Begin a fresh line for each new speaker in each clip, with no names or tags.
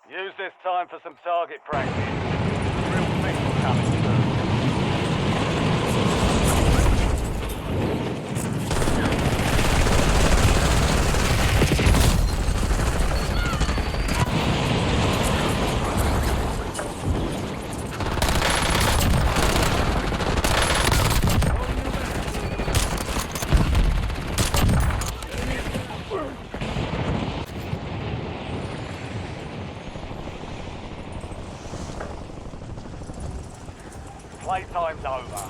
Use this time for some target practice. Real things coming soon. Playtime's over.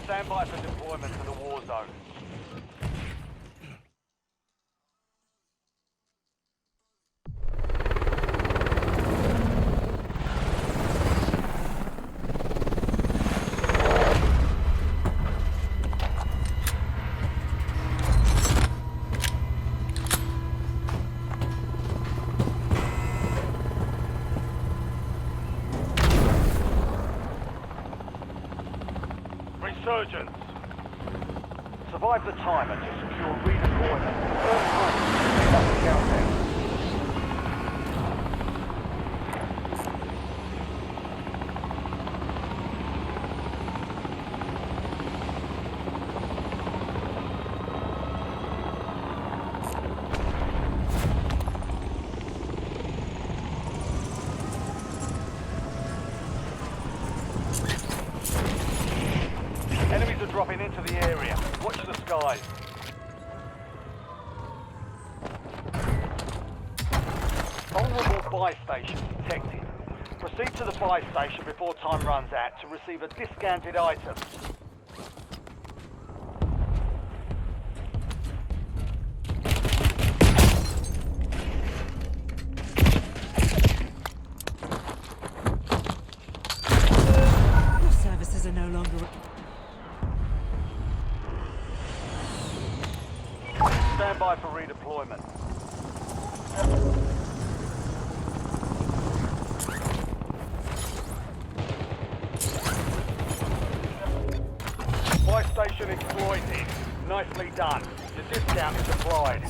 Stand by for deployment to the war zone. Resurgence. Survive the timer to secure redeployment. First group, pick up the countdown. Enemies are dropping into the area. Watch the skies. Vulnerable buy station detected. Proceed to the buy station before time runs out to receive a discounted item.
Your services are no longer...
Stand by for redeployment. Buy station exploited. Nicely done. The discount is applied.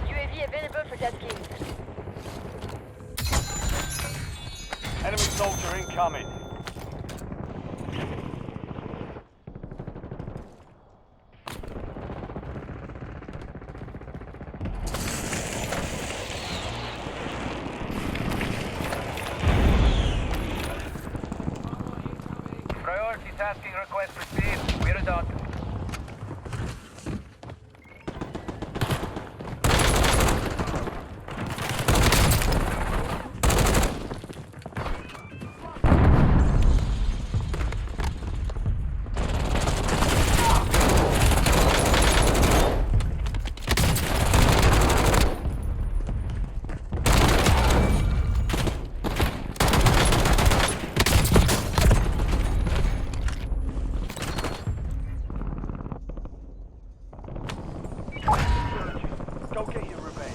UAV available for Lightskin.
Enemy soldier incoming.
Priority tasking request received. We're done.
Go get your revenge.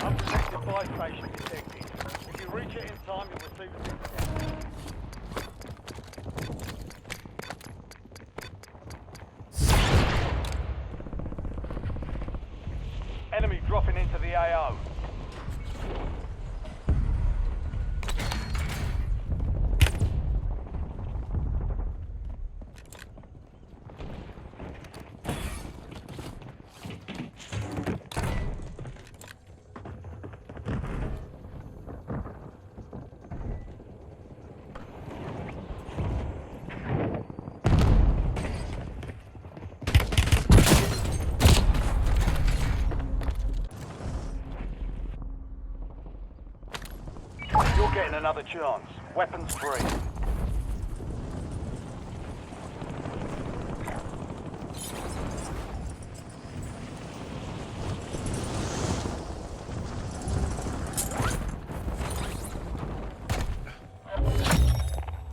Unprotected buy station detected. If you reach it in time, you'll receive a discount. Enemy dropping into the AO. You're getting another chance. Weapons free.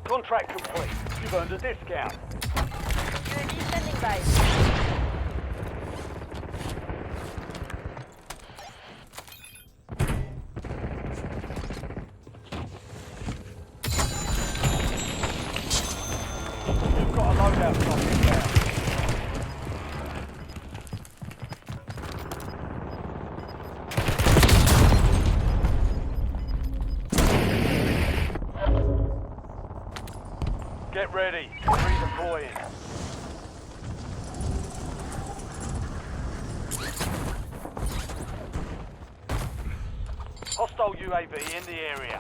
Contract complete. You've earned a discount.
UAV standing by.
Fire stock inbound. Get ready. Redeploying. Hostile UAV in the area.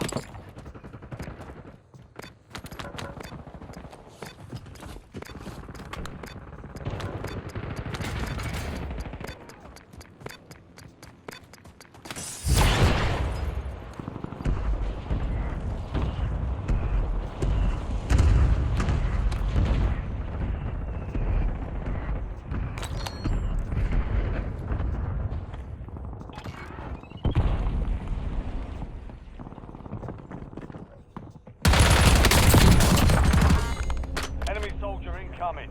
Enemy soldier incoming.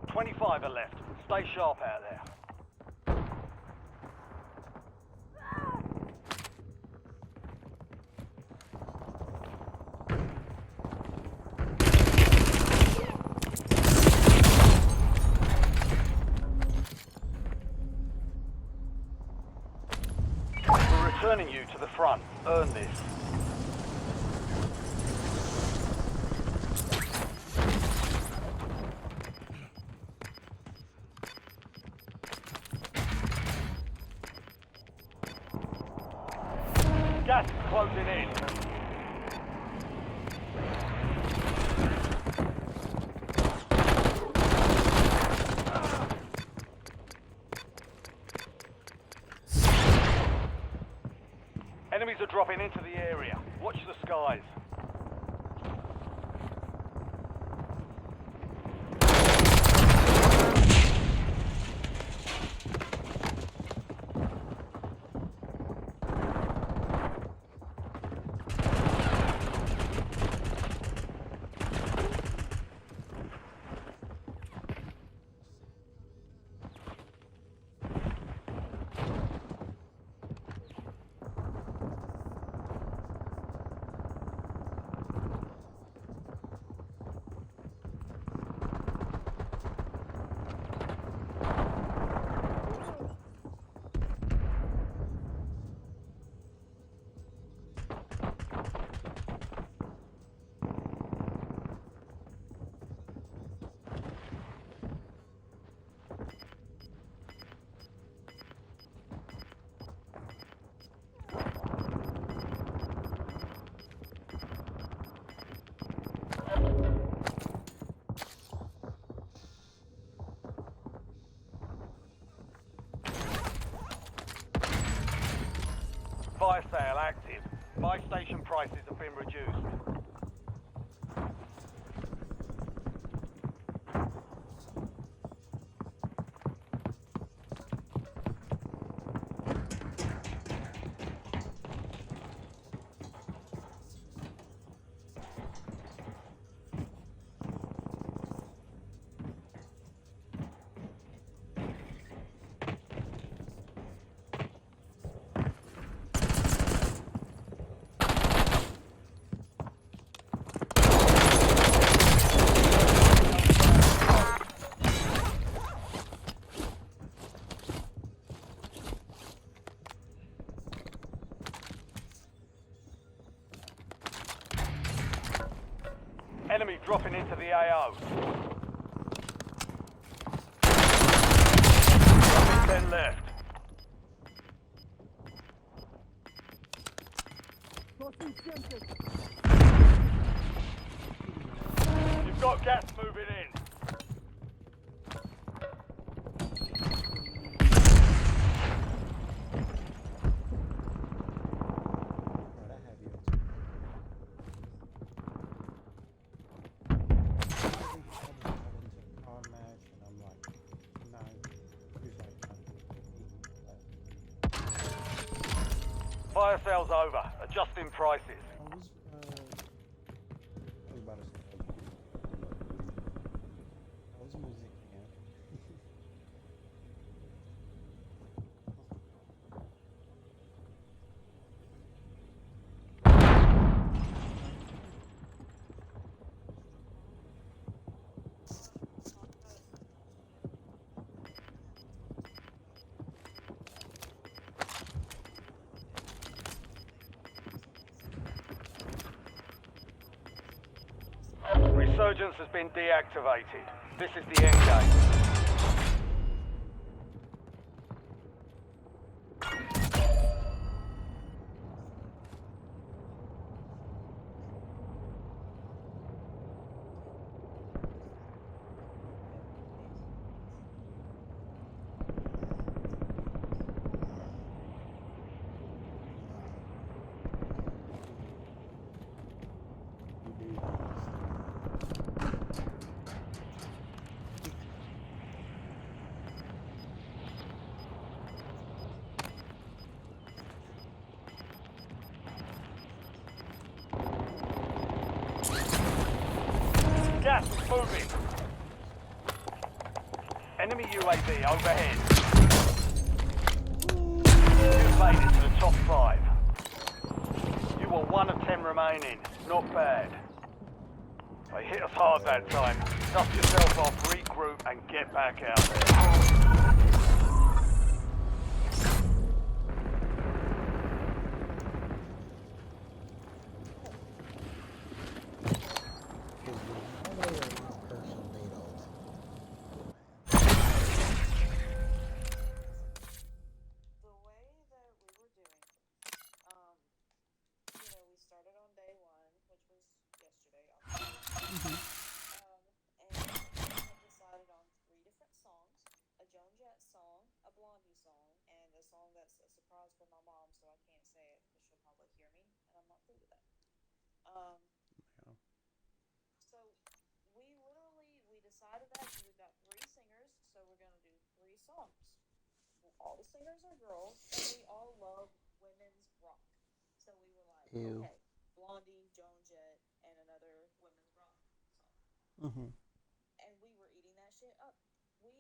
"25 are left. Stay sharp out there." We're returning you to the front. Earn this. Gas is closing in. Enemies are dropping into the area. Watch the skies. Fire sale active. Buy station prices have been reduced. Enemy dropping into the AO. 10 left. You've got gas moving in. Fire sale's over. Adjusting prices.
I was about to say that was music again.
Resurgence has been deactivated. This is the end game. Gas is moving. Enemy UAV overhead. You've made it to the top 5. You were 1 of 10 remaining. Not bad. They hit us hard that time. Dust yourself off, regroup, and get back out there.
All the singers are girls, and we all love women's rock. So we were like,
Ew.
okay, Blondie, Joan Jett, and another women's rock song. And we were eating that shit up. We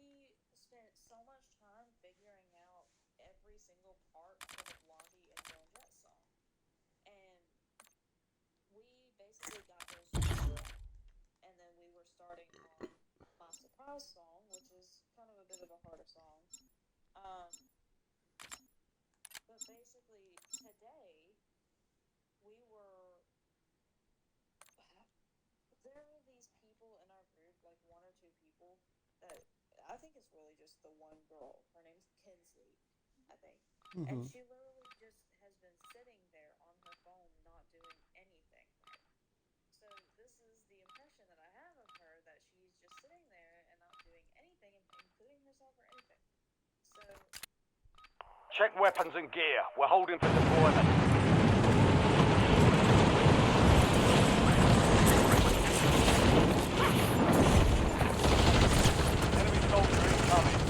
spent so much time figuring out every single part for the Blondie and Joan Jett song. And we basically got those songs down. And then we were starting on my surprise song, which is kind of a bit of a harder song. But basically, today, there are these people in our group, like 1 or 2 people, that I think it's really just the one girl. Her name's Kinsley, I think. And she literally just has been sitting there on her phone, not doing anything. So this is the impression that I have of her, that she's just sitting there and not doing anything, including herself or anything. So...
Check weapons and gear. We're holding for deployment. Enemy soldier incoming.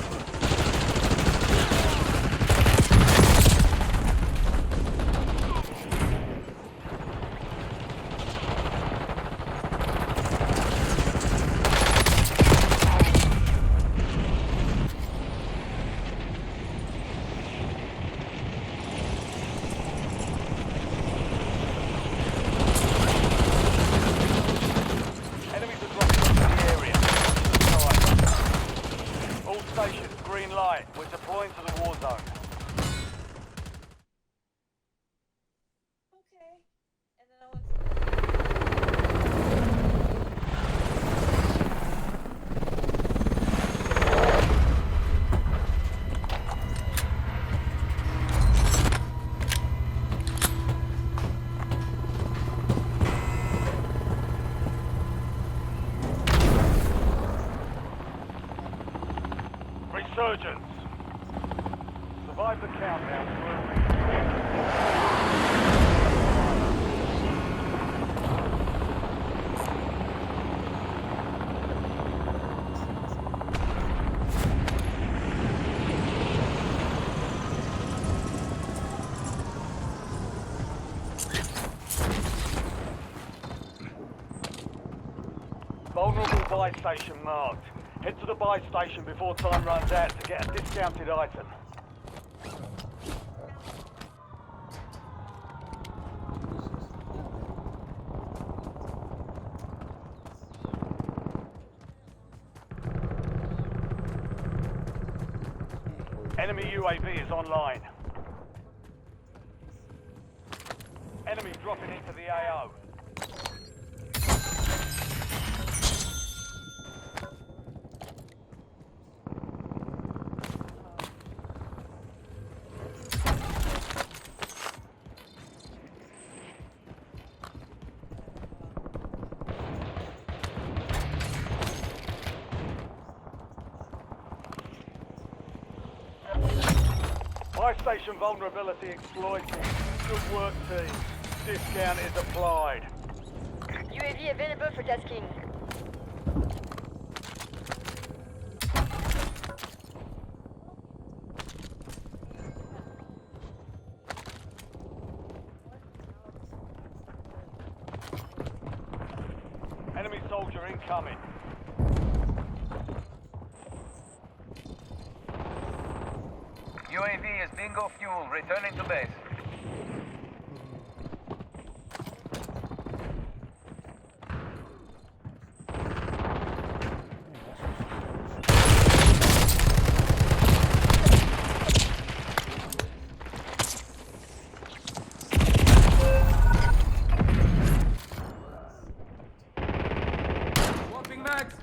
We're deploying to the war zone.
Okay. And then I went
Resurgence. Survive the countdown through. station marked. Head to the buy station before time runs out to get a discounted item. Enemy UAV is online. Enemy dropping into the AO. Buy station vulnerability exploited. Good work, team. Discount is applied.
UAV available for tasking.
Enemy soldier incoming.
UAV is bingo fuel, returning to base.
Swapping mags.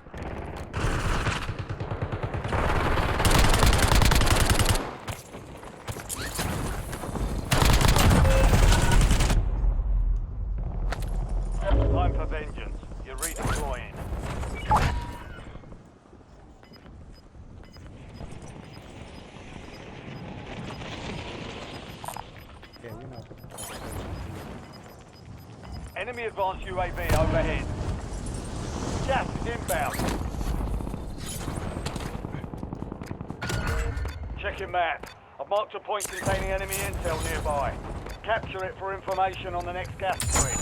Time for vengeance. You're redeploying.
Yeah, we know.
Enemy advanced UAV overhead. Gas is inbound. Check your map. I've marked a point containing enemy intel nearby. Capture it for information on the next gas grid.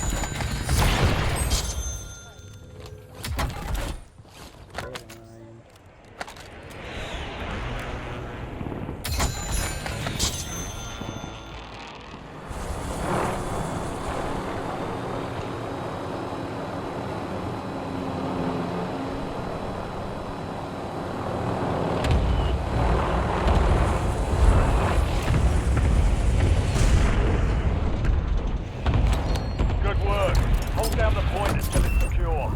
Good work. Hold down the point until it's secure.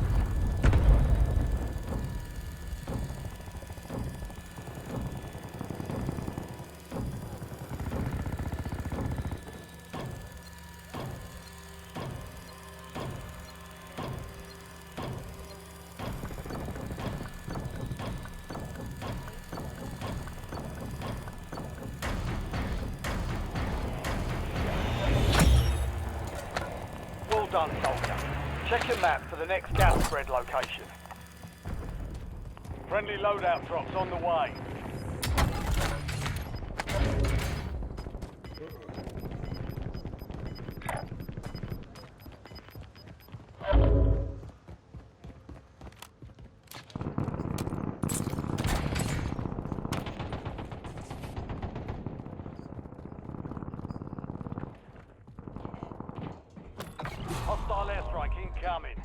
Well done, soldier. Check your map for the next gas spread location. Friendly loadout drops on the way. Hostile airstrike incoming.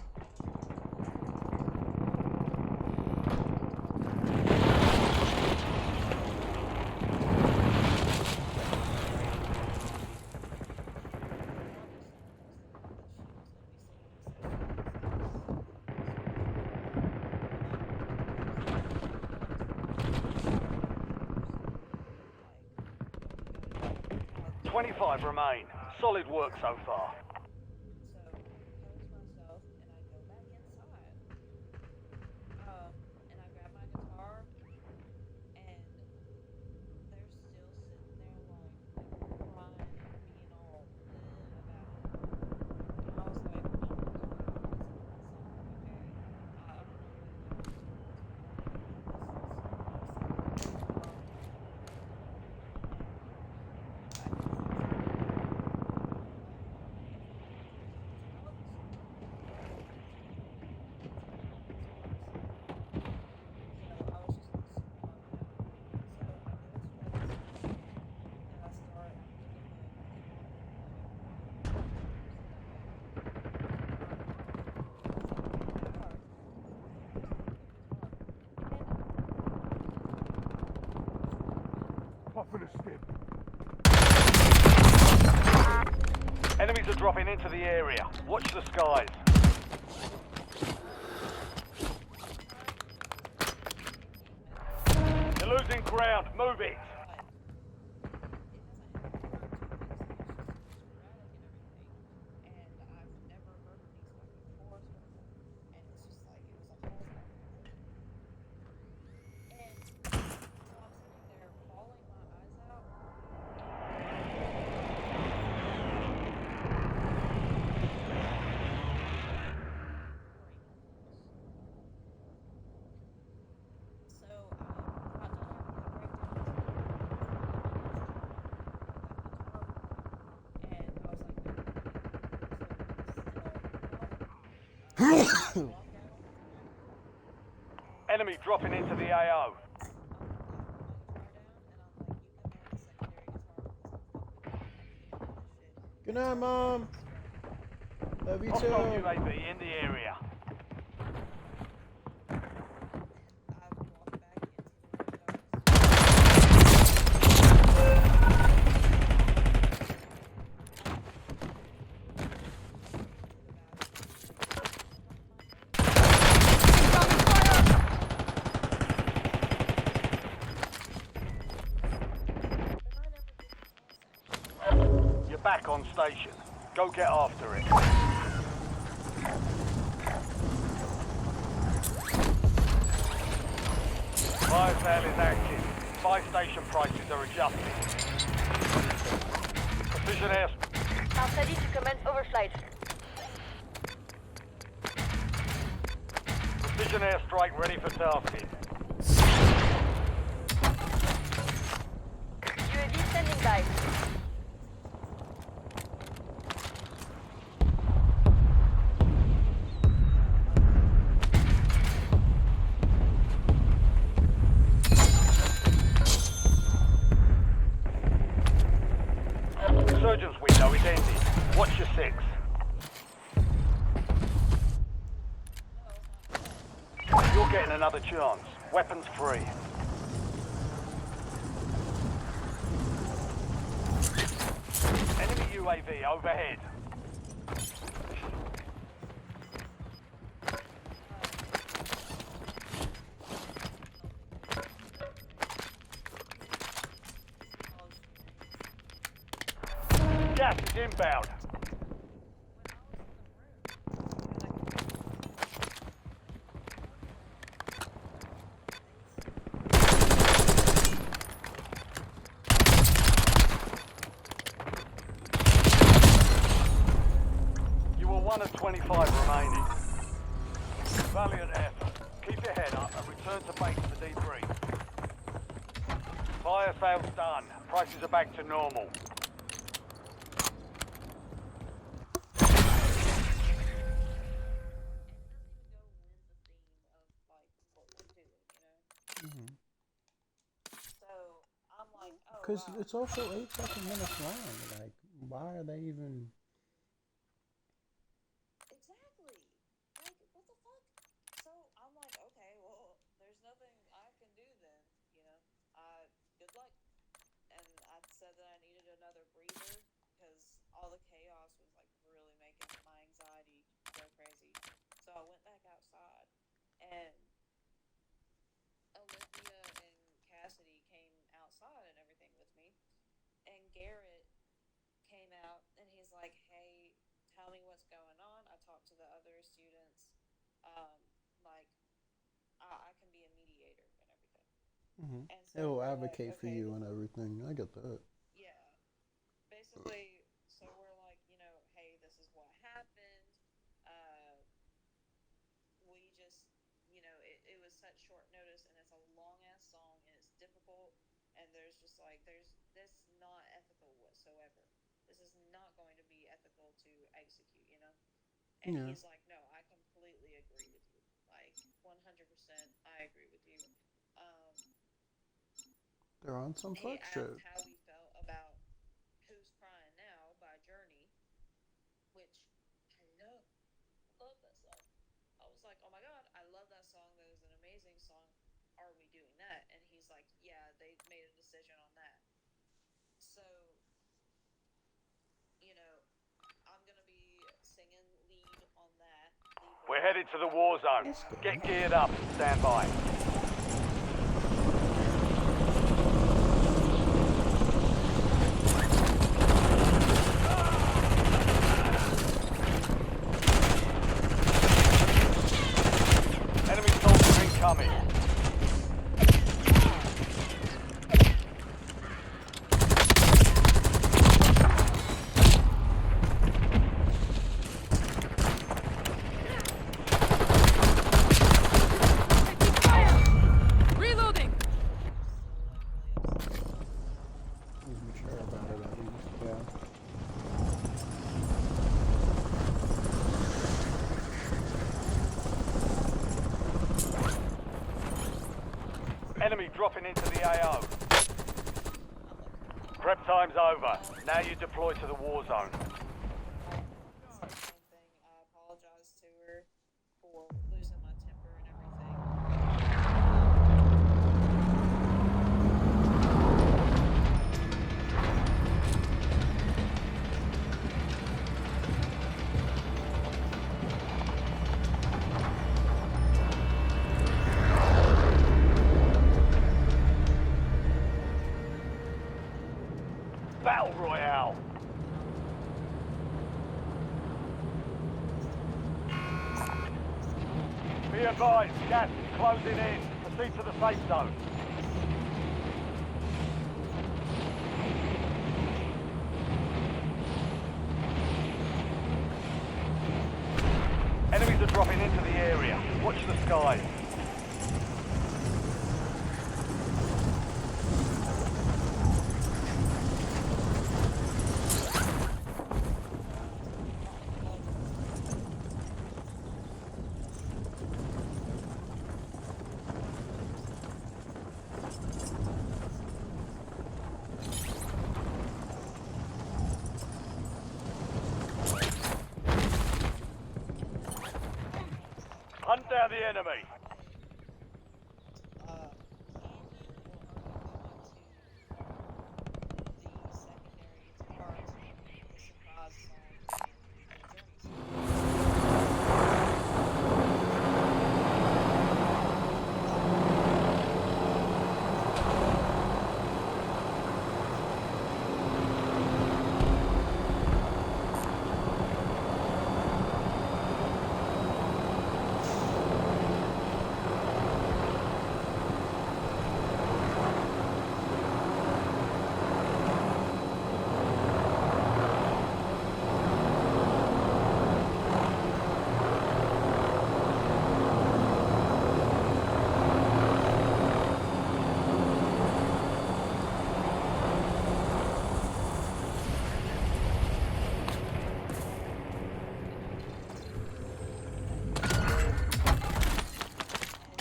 Like,
25 remain. Solid work so far.
so I compose myself and I go back inside. And I grab my guitar and they're still sitting there like crying and being all about it. And I was like, oh my god, it's okay. I don't know what y'all are
Popping a skip. Enemies are dropping into the area. Watch the skies. You're losing ground. Move it. Enemy dropping into the AO.
Good night, Mom. Love you
Hostile
too.
UAV in the area. You're back on station. Go get after it. Fire sale is active. Buy station prices are adjusted. Precision air.
Are ready to commence overflight.
Precision airstrike ready for tasking.
UAV standing by.
Resurgence window is ended. Watch your six. You're getting another chance. Weapons free. Enemy UAV overhead. Gas is inbound. You were 1 of 25 remaining. Valiant effort. Keep your head up and return to base for debrief. Fire sale's done. Prices are back to normal.
Because it's also 8 fucking minutes long. Like, why are they even...
Exactly. Like, what the fuck? So I'm like, okay, well, there's nothing I can do then, you know. Good luck. And I said that I needed another breather because all the chaos was like really making my anxiety go crazy. So I went back outside, and Olivia and Cassidy came outside and everything with me, and Garrett came out and he's like, hey, tell me what's going on. I talked to the other students. Like, I can be a mediator and everything.
Mm-hmm.
And so
It'll
we're
advocate
like,
for
okay,
you and everything. I get that.
yeah. Basically, so we're like, you know, hey, this is what happened. We just, you know, it was such short notice, and it's a long ass song, and it's difficult, and there's just like, this not ethical whatsoever. This is not going to be ethical to execute, you know? And
Yeah.
he's like, no, I completely agree with you. Like, 100%, I agree with you.
They're on some
He
fuck shit.
asked how we felt about Who's Crying Now by Journey, which I love that song. I was like, oh my god, I love that song. That is an amazing song. Are we doing that? And he's like, yeah, they made a decision on that. So, you know, I'm gonna be singing lead on that.
We're headed to the war zone. Get geared up and stand by. Enemy soldier incoming.
Reloading!
He's mature about it at least. Yeah.
Enemy dropping into the AO. Prep time's over. Now you deploy to the war zone.
Same thing. I apologize to her for losing my temper and everything.
Battle Royale. Be advised, gas is closing in. Proceed to the safe zone. Enemies are dropping into the area. Watch the skies. Hunt down the enemy.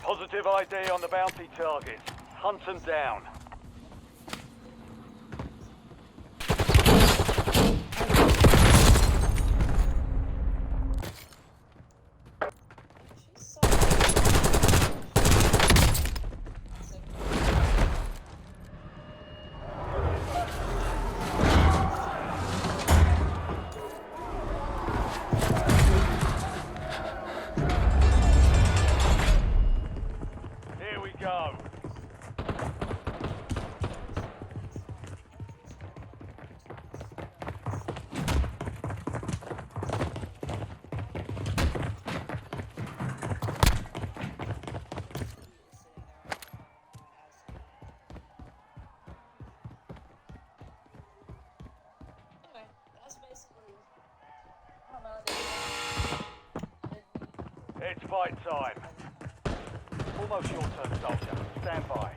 Positive ID on the bounty targets. Hunt them down. Here we go.
Anyway, that's basically. I don't know.
It's fight time. Almost your turn, soldier. Stand by.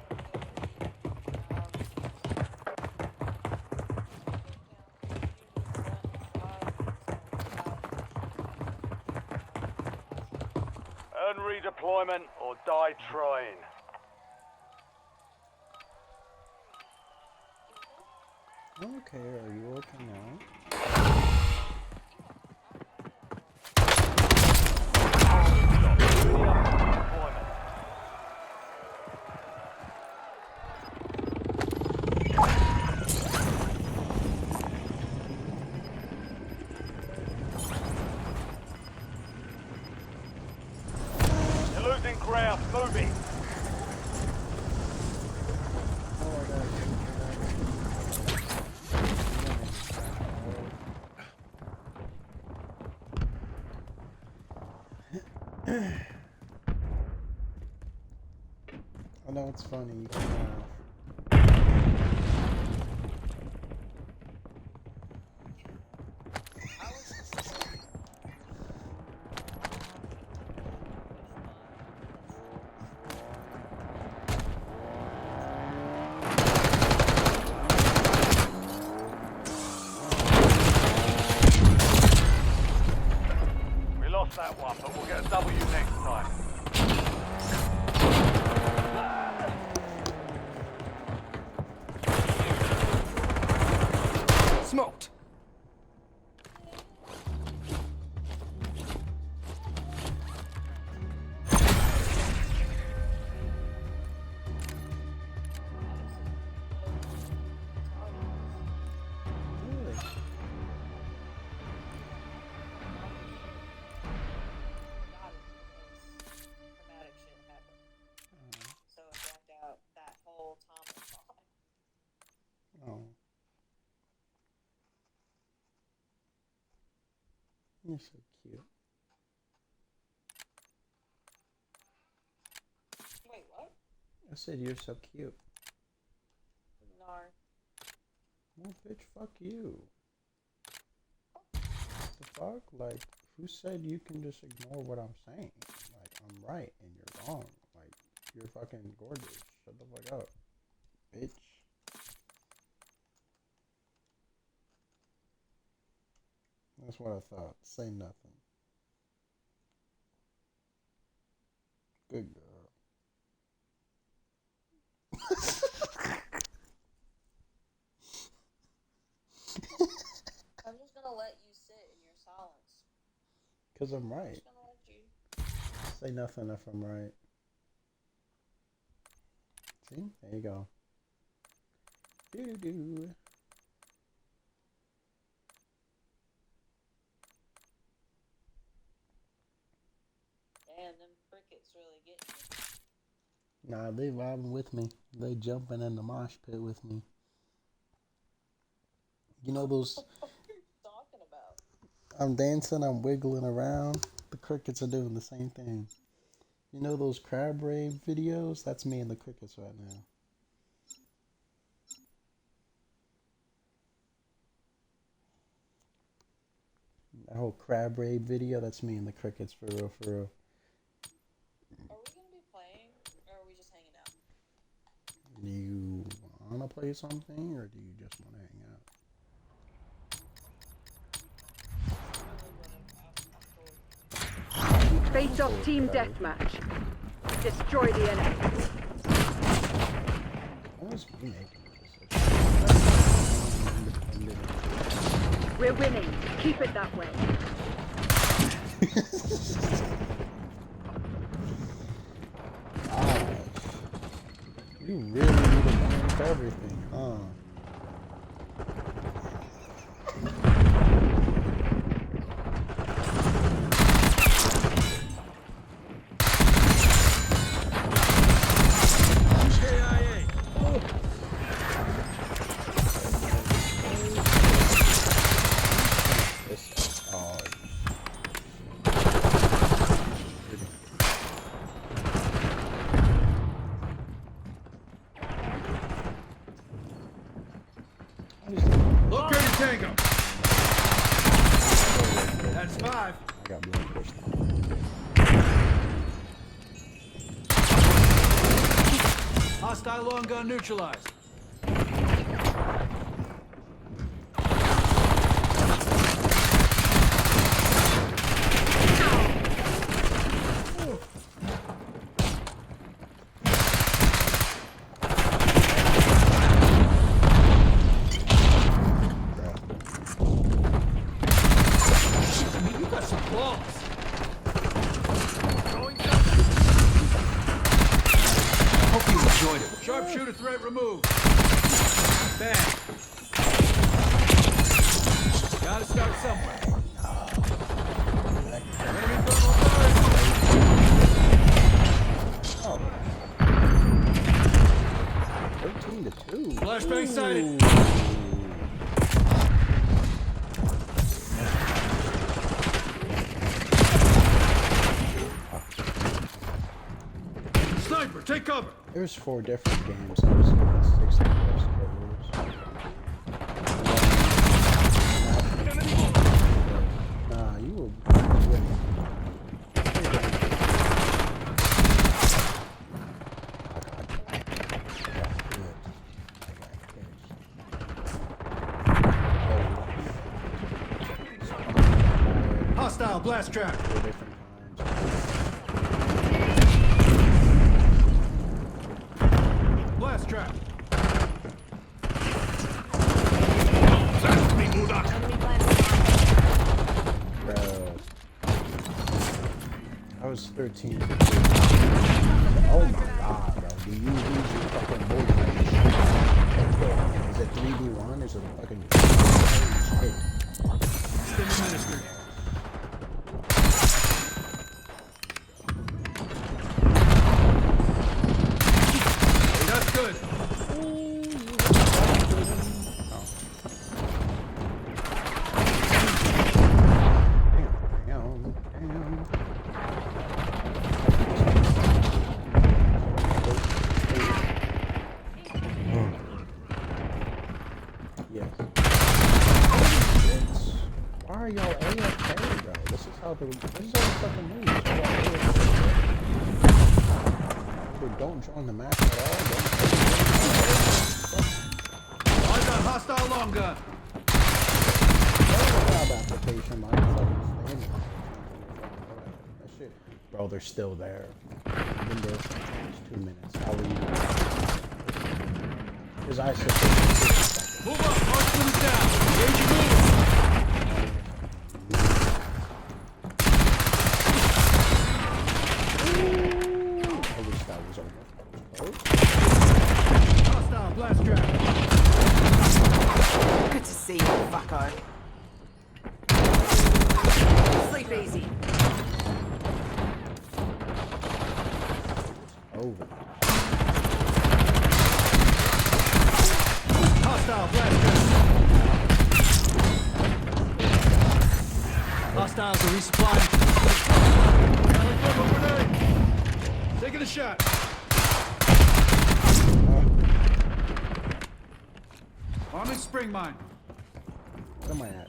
Earn redeployment or die trying.
Okay, are you okay now?
Deployment.
I know it's funny. You can
We lost that one, but we'll get a W next time.
Smoked.
really.
Traumatic shit happened. So it blacked out that whole timeline.
Oh. You're so cute.
Wait, what?
I said you're so cute.
Nar.
Well, bitch, fuck you. The fuck? Like, who said you can just ignore what I'm saying? Like, I'm right and you're wrong. Like, you're fucking gorgeous. Shut the fuck up, bitch. That's what I thought. Say nothing. Good girl.
I'm just gonna let you sit in your silence.
Because I'm
I'm
right.
just gonna let you.
Say nothing if I'm right. See? There you go. Doo-doo-doo.
Damn, them crickets really get you.
Nah, they vibing with me. They jumping in the mosh pit with me. You know those...
What are you talking about?
I'm dancing, I'm wiggling around. The crickets are doing the same thing. You know those crab rave videos? That's me and the crickets right now. That whole crab rave video, that's me and the crickets, for real, for real.
Are we gonna be playing, or are we just hanging out?
Do you want to play something, or do you just want to hang out?
Face off team deathmatch. Destroy the enemy.
What was me making this?
We're winning. Keep it that way.
Gosh. You really need to learn for everything, huh?
Located Tango. That's 5.
I got blood pushed.
Hostile long gun neutralized. You got some balls. Hope you enjoyed it. Sharpshooter threat removed. Bang. Gotta start somewhere. Enemy thermal guard.
Oh. 13 to 2.
Flashbang sighted.
Fuck There's 4 different games. I was given 6 of those kills. Nah, you were winning.
Hostile blast trap.
4 different times.
Blast trap.
Bro. I was 13. Oh my god, bro. Do you lose your fucking boyfriend? Is it 3v1? Is it fucking holy shit?
Stim administered. That's good.
Yes. Why are y'all AFK, bro? This is how the fucking moves. Don't join the match at all.
I got hostile long gun.
Job application, my fucking standing. That shit. Bro, they're still there. I've been there for 2 minutes. How are you? Because I said
Move up, marksman is down. Engage your move.
I wish that was almost close.
Hostile blast trap.
Good to see you, fucko. Sleep easy.
Over.
Hostile blast trap. Hostiles are resupplied. Taking a shot. Arming spring mine.
Where am I at?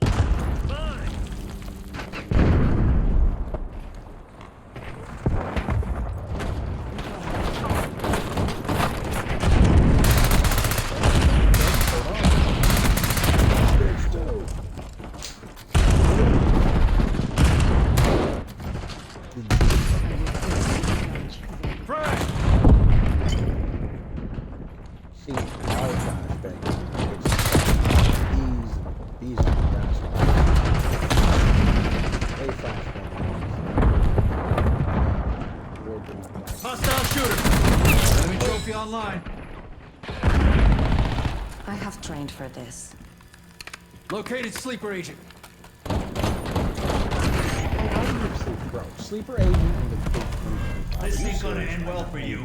Frag.
See, our flashbang. These are the guys. They flashbang.
Hostile shooter. Enemy trophy online.
I have trained for this.
Located sleeper agent.
Bro, sleeper agent and the big
This ain't gonna end well for you.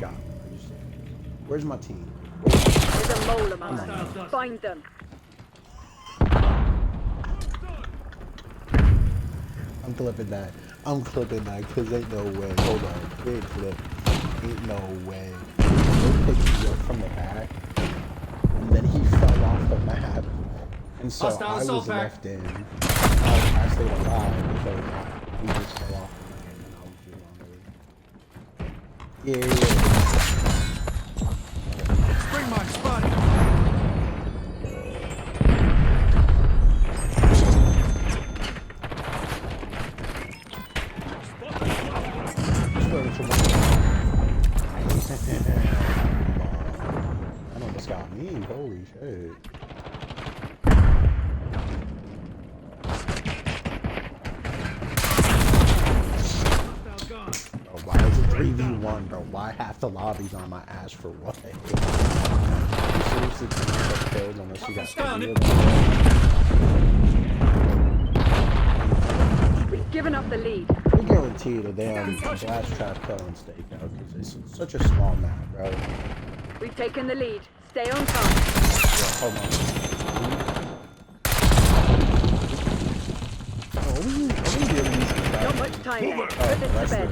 Where's my team?
There's a mole among them. Find them.
I'm clipping that. I'm clipping that because ain't no way. Hold on. Big clip. Ain't no way. They picked me up from the back. And then he fell off the map. And so
Hostile
I was
assault pack.
left in. I stayed alive because he just fell off the map. And I was just on the way. Yeah.
Spring mine spotted.
I know this got me. Holy shit. Bro, why is it 3v1, bro? Why half the lobby's on my ass for what? You seriously can't get killed unless you got 3 of them.
We've given up the lead.
I guarantee the damn blast trap killing stakeout because it's such a small map, bro.
We've taken the lead. Stay on top.
Yeah, hold on. Are we really using
Not much time left. Put this to bed.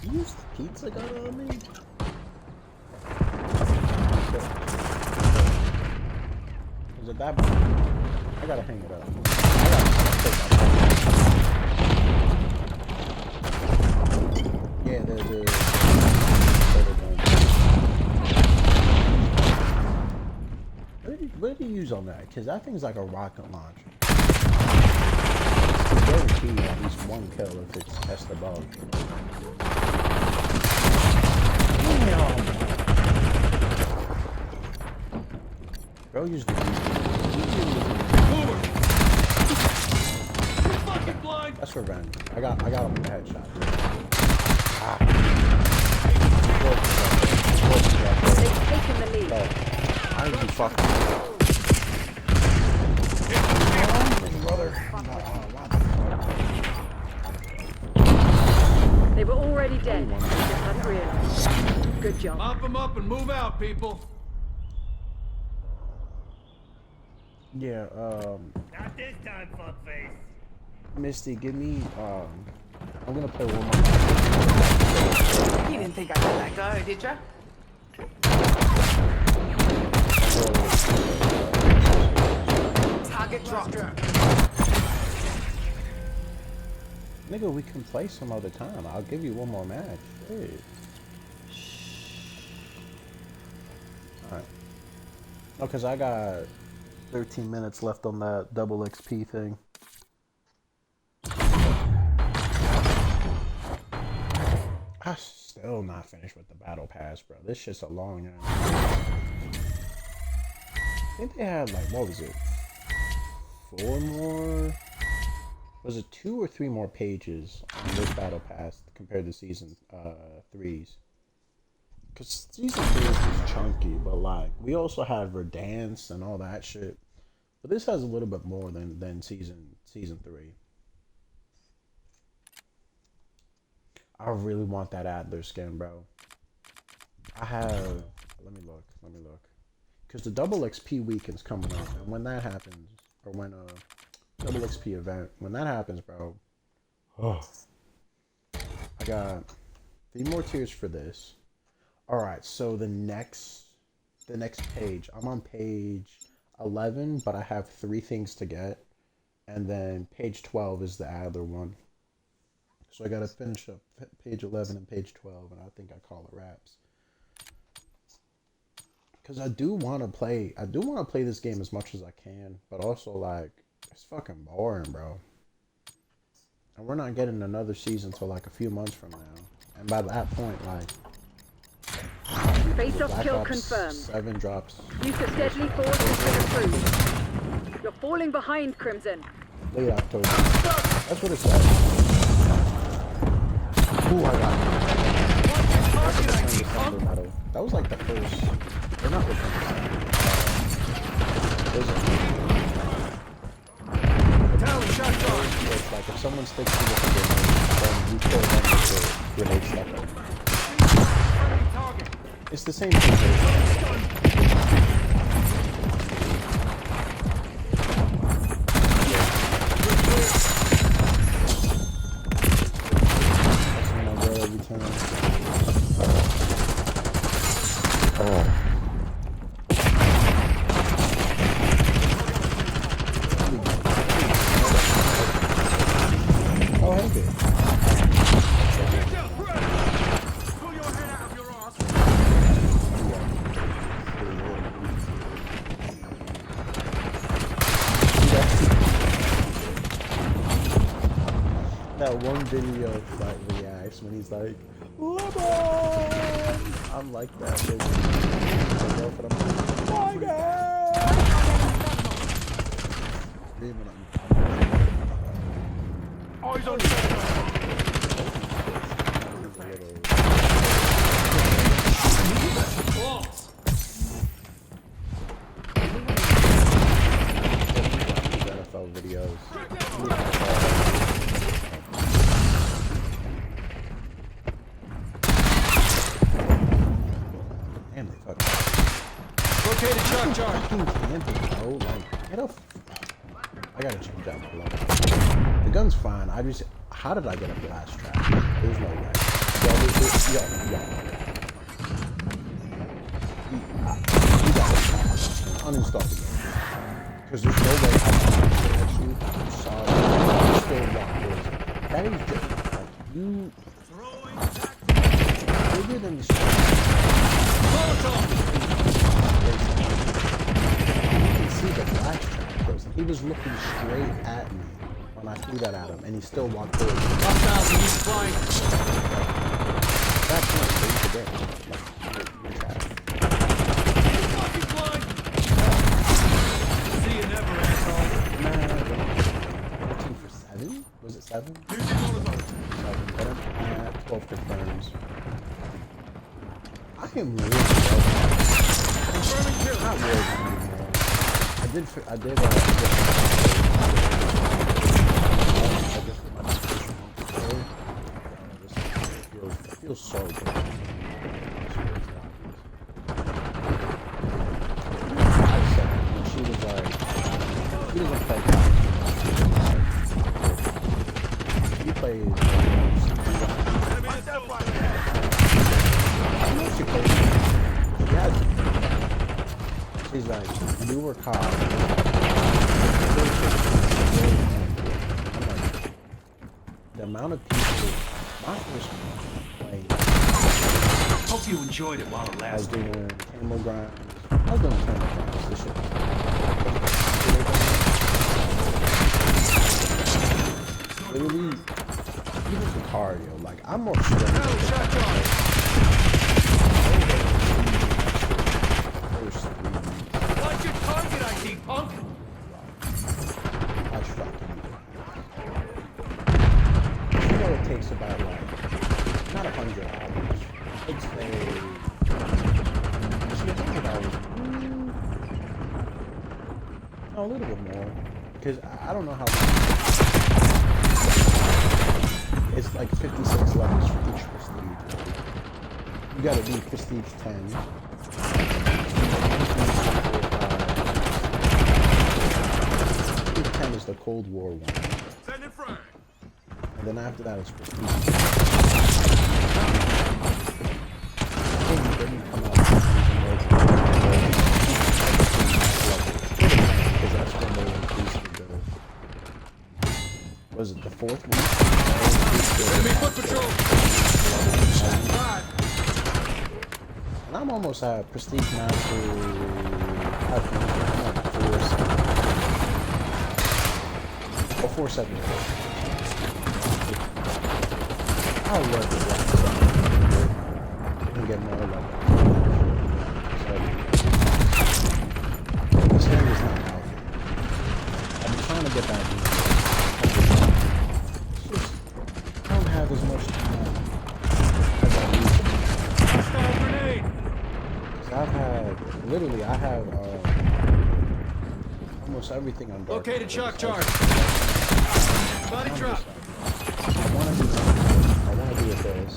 You used pizza gun on me? Is it that bad? I gotta hang it up. I gotta take that back. Yeah, the what did you use on that? Because that thing's like a rocket launcher. Guaranteed at least one kill if it's test above. Damn. Bro, use the
Fucking blind!
That's revenge. I got him with a headshot. Ah.
They've taken the lead.
Oh. I did you fucking brother.
They were already dead. They just hadn't realized. Good job.
Mop them up and move out, people.
Yeah,
Not this time, fuckface.
Misty, give me, I'm gonna play one more.
You didn't think I'd let that go, did ya? Target dropped.
Nigga, we can play some other time. I'll give you one more match. Shit. Alright. No, because I got 13 minutes left on that double XP thing. I'm still not finished with the battle pass, bro. This shit's a long ass. I think they had like, what was it? 4 more? Was it 2 or 3 more pages on this battle pass compared to season 3's? Because season 3's was chunky, but like, we also had Verdansk and all that shit. But this has a little bit more than season 3. I really want that Adler skin, bro. I have, let me look. Because the double XP weekend's coming up, and when that happens, or when double XP event, when that happens, bro, oh, I got 3 more tiers for this. Alright, so the next page, I'm on page 11, but I have 3 things to get, and then page 12 is the Adler one. So I gotta finish up page 11 and page 12, and I think I call it wraps. Cause I do want to play this game as much as I can, but also like it's fucking boring, bro. And we're not getting another season till like a few months from now, and by that point, like
Face-off kill
Ops
confirmed.
7 drops.
Use of deadly force has been approved. You're falling behind, Crimson.
Late October. That's what it says. Ooh, I got it. That was like the first. They're not the first.
Tally, shot guard.
It's like if someone sticks to the grenade, then you kill them with the grenade stepper. It's the same thing. That one video of like reacts when he's like, Lemon! I'm like that, baby. My God!
Eyes on
NFL videos. Damn, they fucking
rotated shot charge.
fucking camping, bro. Like, get a. I gotta change out my level. The gun's fine. How did I get a blast trap? There's no way. Yo. You got it. Uninstall the game. Because there's no way I actually saw that. Still walk towards it. That is just like you bigger than the street. You can see the flash track because he was looking straight at me when I threw that at him, and he still walked towards me. That's not safe to get.
See you never, asshole.
14 for 7? Was it 7? 7. But I'm at 12 confirms. I am really
Confirming kill.
not worried anymore. I did I guess my decision today. It feels so good. I said when she was like, she doesn't play college. She plays. I know she plays. She has. She's like, newer car. I'm like, the amount of people, my first playing.
Hope you enjoyed it while it
I was
lasted.
doing camel grinds. I was doing camel grinds. This shit. Literally, even for cardio, like, I'm more strength.
Watch your target ID, punk!
I fucking you know it takes about like not 100 hours. It's actually 100 hours. No, a little bit more. Because I don't know how long. It's like 56 levels for each prestige. You gotta do prestige 10. Prestige 10 is the Cold War one. And then after that it's prestige. Then you come out because that's when they increase the was it the 4th one?
Enemy foot patrol!
And I'm almost at prestige master. I think I'm at 470. I love this last one. You can get more level. So, this game is not out. I've been trying to get back in. It's just, I don't have as much time as I used to.
Hostile grenade!
I've had, literally, I have almost everything on Dark.
Located shock charge. Body drop.
I want to do with this.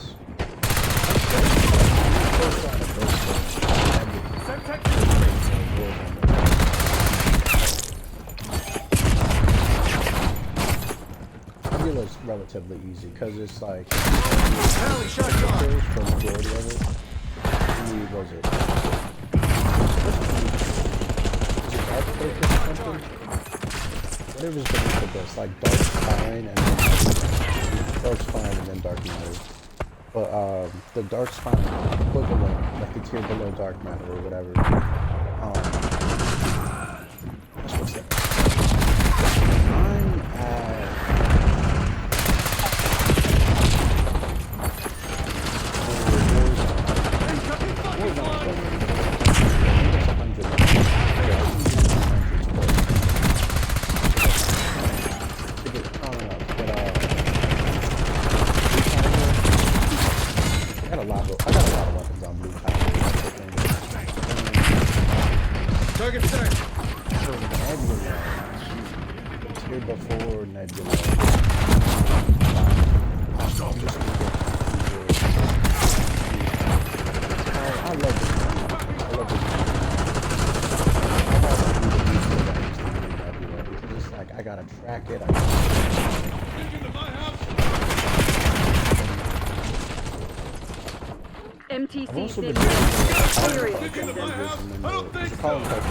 Nebula's relatively easy because it's like
Alley shot charge.
for the majority of it. Was it? Is it Dark Focus or something? Whatever's beneath the best, like Dark Spine and then Dark Spine and then Dark Matter. But the Dark Spine equivalent, like the tier below Dark Matter or whatever. That's what's that? I'm at I got a lot of weapons on blue power.
Target set.
For Nebula, tier before Nebula. I love this. I love this. It's just like I gotta track it.
MTC
I've also
been
been
serious.
It's called like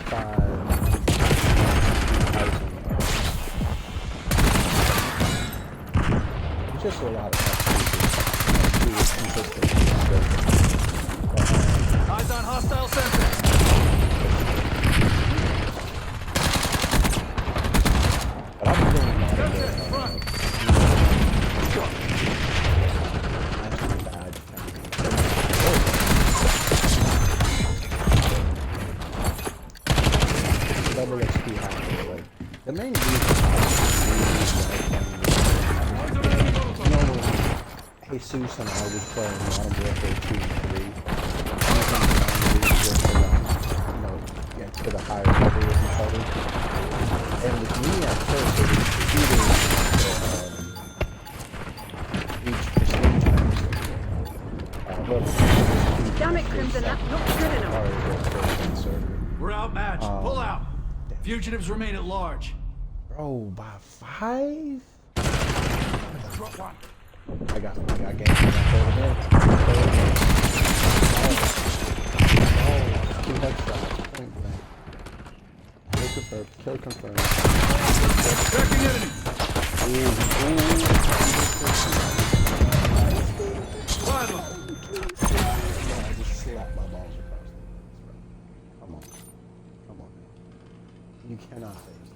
It's just a lot of consistent.
Eyes on hostile sensor.
But I've been doing a lot of double XP hacking. Like, the main reason Jesus and I was playing Modern Warfare 2 and 3. Get to the higher level with each other. And with me at first, it was each
Damn it, Crimson, that's not good enough.
We're outmatched. Pull out. Fugitives remain at large.
Bro, by 5?
Drop one.
I got game. Two headshots. Point blank. Kill confirmed. Kill confirmed.
Tracking enemy. Five of them.
I just slapped my balls across the face, bro. Come on. Come on. You cannot face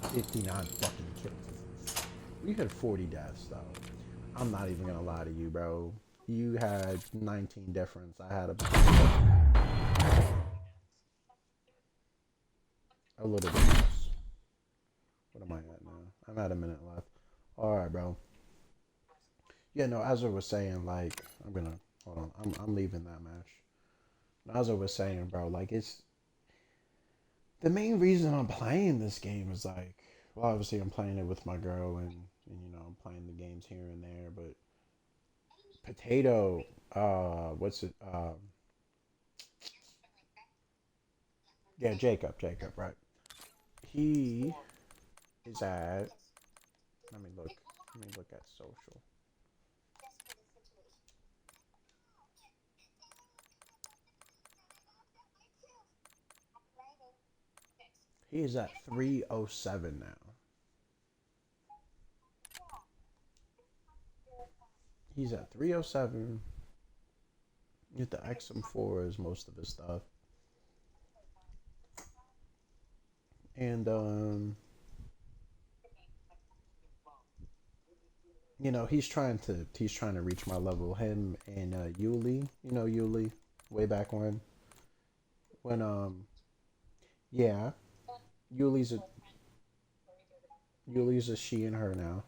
the 59 fucking kills. We had 40 deaths, though. I'm not even gonna lie to you, bro. You had 19 difference. I had a little bit less. What am I at now? I'm at a minute left. Alright, bro. Yeah, no, as I was saying, like, hold on. I'm leaving that match. As I was saying, bro, like, it's the main reason I'm playing this game is like, well, obviously I'm playing it with my girl and you know, I'm playing the games here and there, but Potato, yeah, Jacob, right. He is at, let me look at social. He is at 307 now. He's at 307. You get the XM4 is most of his stuff. And you know, he's trying to reach my level. Him and Yuli, you know Yuli, way back when yeah, Yuli's a she and her now.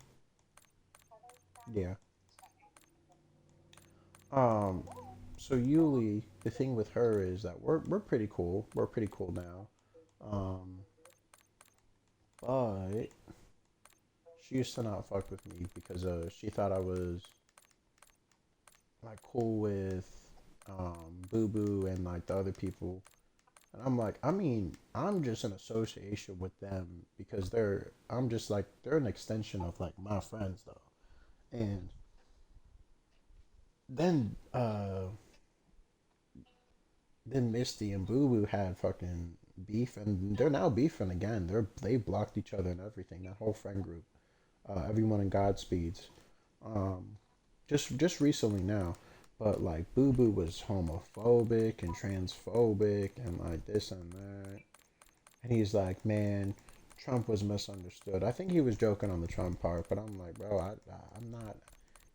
Yeah. So Yuli, the thing with her is that we're pretty cool. We're pretty cool now. But she used to not fuck with me because she thought I was like cool with Boo Boo and like the other people. And I'm like, I mean, I'm just an association with them because they're an extension of like my friends though. And then Misty and Boo Boo had fucking beef, and they're now beefing again. They blocked each other and everything. That whole friend group, everyone in Godspeeds, just recently now. But like Boo Boo was homophobic and transphobic and like this and that, and he's like, man, Trump was misunderstood. I think he was joking on the Trump part, but I'm like, bro, I'm not.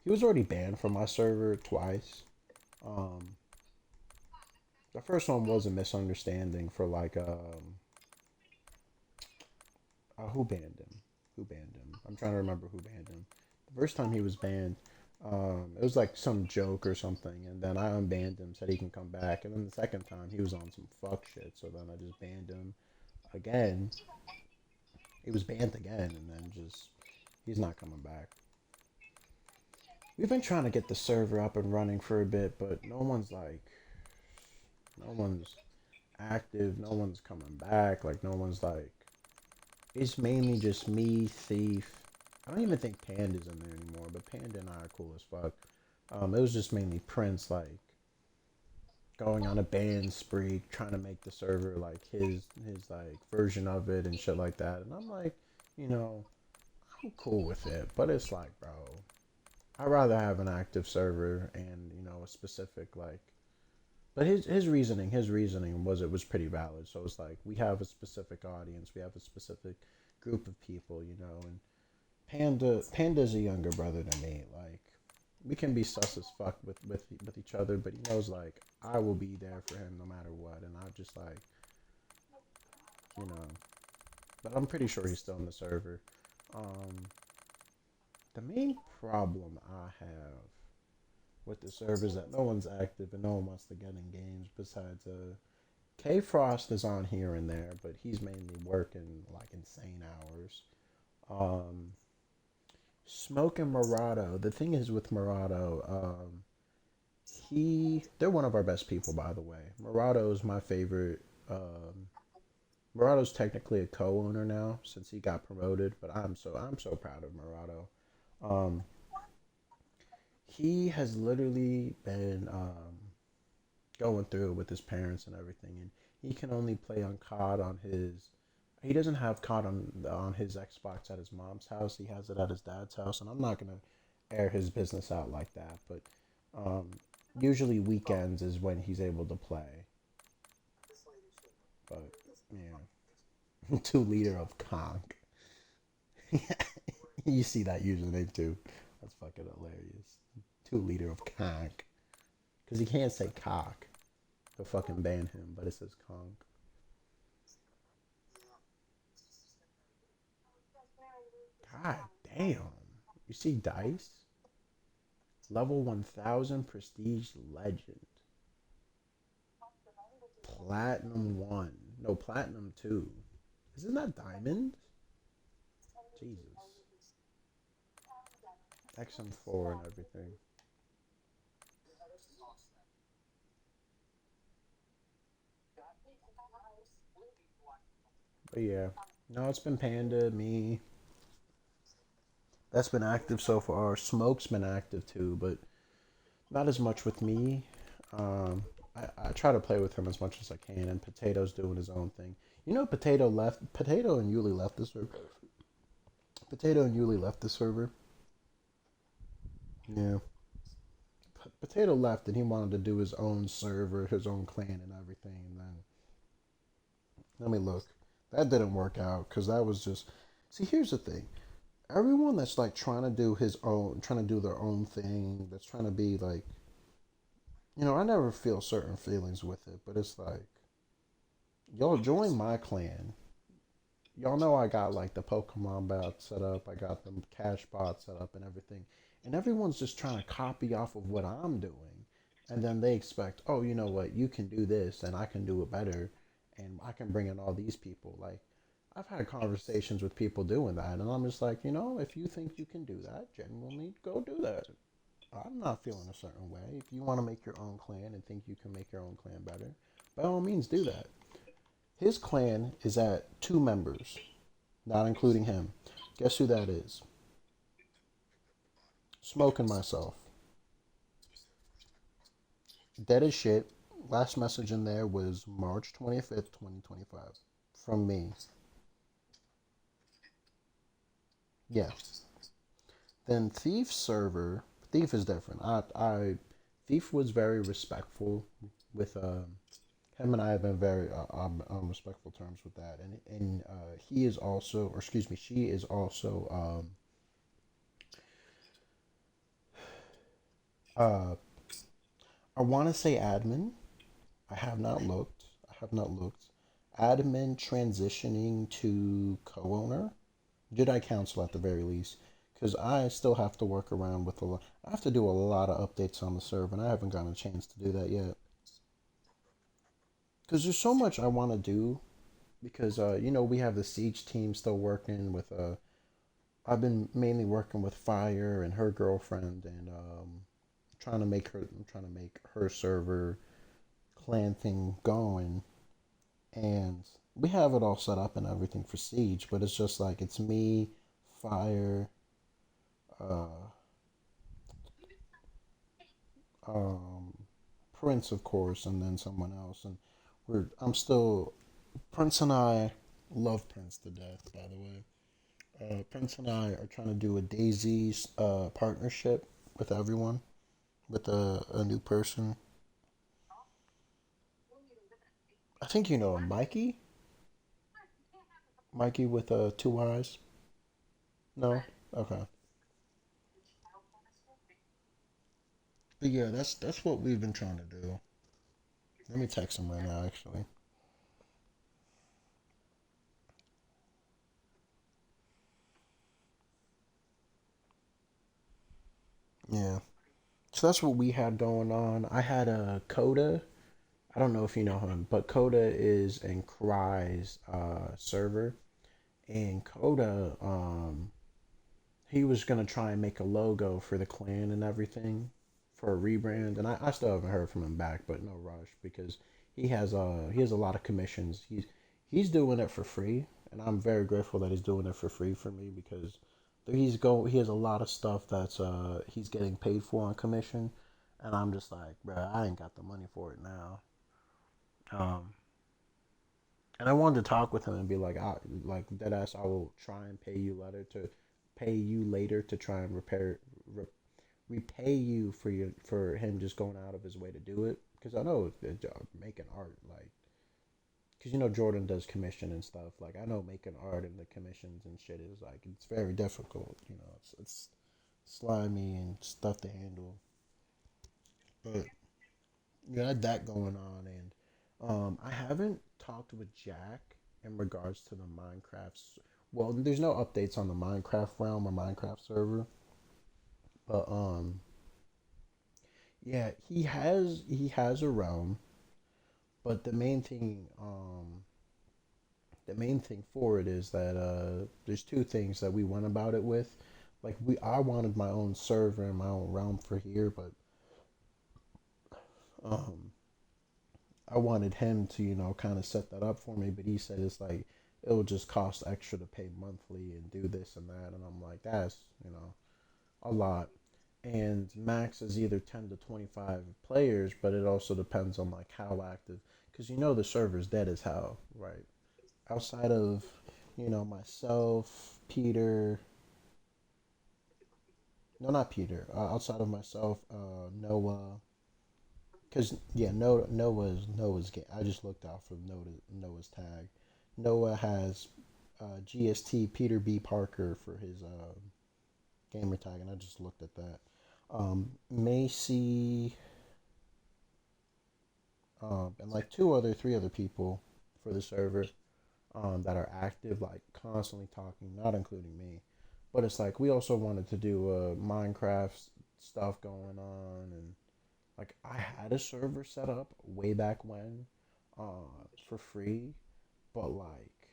He was already banned from my server twice. The first one was a misunderstanding for like who banned him? Who banned him? I'm trying to remember who banned him. The first time he was banned, it was like some joke or something, and then I unbanned him, said he can come back, and then the second time he was on some fuck shit, so then I just banned him again. He was banned again, and then he's not coming back. We've been trying to get the server up and running for a bit, but no one's active, no one's coming back, like no one's like, it's mainly just me, Thief. I don't even think Panda's in there anymore, but Panda and I are cool as fuck. It was just mainly Prince, like, going on a ban spree, trying to make the server like his like version of it and shit like that. And I'm like, you know, I'm cool with it, but it's like, bro, I'd rather have an active server and you know a specific like. But his reasoning was it was pretty valid. So it's like we have a specific audience, we have a specific group of people, you know, and Panda's a younger brother than me. Like we can be sus as fuck with each other, but he knows like I will be there for him no matter what, and I just like, you know. But I'm pretty sure he's still in the server. The main problem I have with the server is that no one's active and no one wants to get in games besides K Frost is on here and there, but he's mainly working like insane hours. Smoke and Murado. The thing is with Murado, they're one of our best people, by the way. Murado is my favorite. Murado's technically a co-owner now since he got promoted, but I'm so proud of Murado. He has literally been going through it with his parents and everything, and he can only play on COD on his. He doesn't have COD on his Xbox at his mom's house. He has it at his dad's house, and I'm not gonna air his business out like that. But usually weekends is when he's able to play. But yeah, 2 liter of conch. You see that username too. That's fucking hilarious. 2 liter of conch. Because he can't say cock. They'll fucking ban him, but it says conch. God damn. You see Dice? Level 1000 Prestige Legend. Platinum 1. No, Platinum 2. Isn't that Diamond? Jesus. XM4 and everything. But yeah. No, it's been Panda, me. That's been active so far. Smoke's been active too, but not as much with me. I try to play with him as much as I can, and Potato's doing his own thing. You know, Potato and Yuli left the server. Potato and Yuli left the server. Yeah. Potato left, and he wanted to do his own server, his own clan, and everything. And then, let me look. That didn't work out because that was just. See, here's the thing. Everyone that's like trying to do their own thing, that's trying to be like, you know, I never feel certain feelings with it, but it's like, y'all join my clan. Y'all know I got like the Pokemon bot set up, I got the cash bot set up and everything, and everyone's just trying to copy off of what I'm doing, and then they expect, oh, you know what, you can do this, and I can do it better, and I can bring in all these people, like. I've had conversations with people doing that, and I'm just like, you know, if you think you can do that, genuinely go do that. I'm not feeling a certain way. If you want to make your own clan and think you can make your own clan better, by all means do that. His clan is at 2 members, not including him. Guess who that is? Smoke and myself. Dead as shit. Last message in there was March 25th, 2025. From me. Yeah. Then Thief is different. Thief was very respectful with him, and I have been very on respectful terms with that. And he is also, or excuse me, she is also I want to say admin. I have not looked. Admin transitioning to co-owner. Jedi Council at the very least, because I still have to work around with I have to do a lot of updates on the server, and I haven't gotten a chance to do that yet. Because there's so much I want to do, because you know, we have the Siege team still working with I've been mainly working with Fire and her girlfriend, and trying to make her server clan thing going, and we have it all set up and everything for Siege, but it's just like it's me, Fire, uh, Prince, of course, and then someone else. And I'm still Prince and I love Prince to death. By the way, Prince and I are trying to do a Daisy partnership with everyone, with a new person. I think you know Mikey. Mikey with two eyes. No, okay. But yeah, that's what we've been trying to do. Let me text him right now, actually. Yeah. So that's what we had going on. I had a Coda. I don't know if you know him, but Coda is in Cry's server, and Coda he was gonna try and make a logo for the clan and everything for a rebrand, and I still haven't heard from him back, but no rush because he has a lot of commissions. He's doing it for free, and I'm very grateful that he's doing it for free for me because he has a lot of stuff that's he's getting paid for on commission, and I'm just like, bro, I ain't got the money for it now. Um, and I wanted to talk with him and be like, like dead ass, I will try and pay you later to try and re- repay you for for him just going out of his way to do it because I know the job making art like because you know Jordan does commission and stuff like I know making art and the commissions and shit is like it's very difficult, you know, it's slimy and stuff to handle, but you had that going on. And I haven't talked with Jack in regards to the Minecraft. Well, there's no updates on the Minecraft realm or Minecraft server, but yeah, he has a realm, but the main thing for it is that there's two things that we went about it with. Like I wanted my own server and my own realm for here, but um, I wanted him to kind of set that up for me. But he said it's like it'll just cost extra to pay monthly and do this and that, and I'm like that's a lot. And max is either 10 to 25 players, but it also depends on like how active, because the server's dead as hell, right? Outside of myself, Peter, no, not Peter, outside of myself, Noah, because yeah, Noah's I just looked out for Noah's tag. Noah has GST Peter B Parker for his gamer tag, and I just looked at that. Macy, and like three other people for the server that are active, like constantly talking, not including me. But it's like we also wanted to do Minecraft stuff going on, and like I had a server set up way back when, for free, but like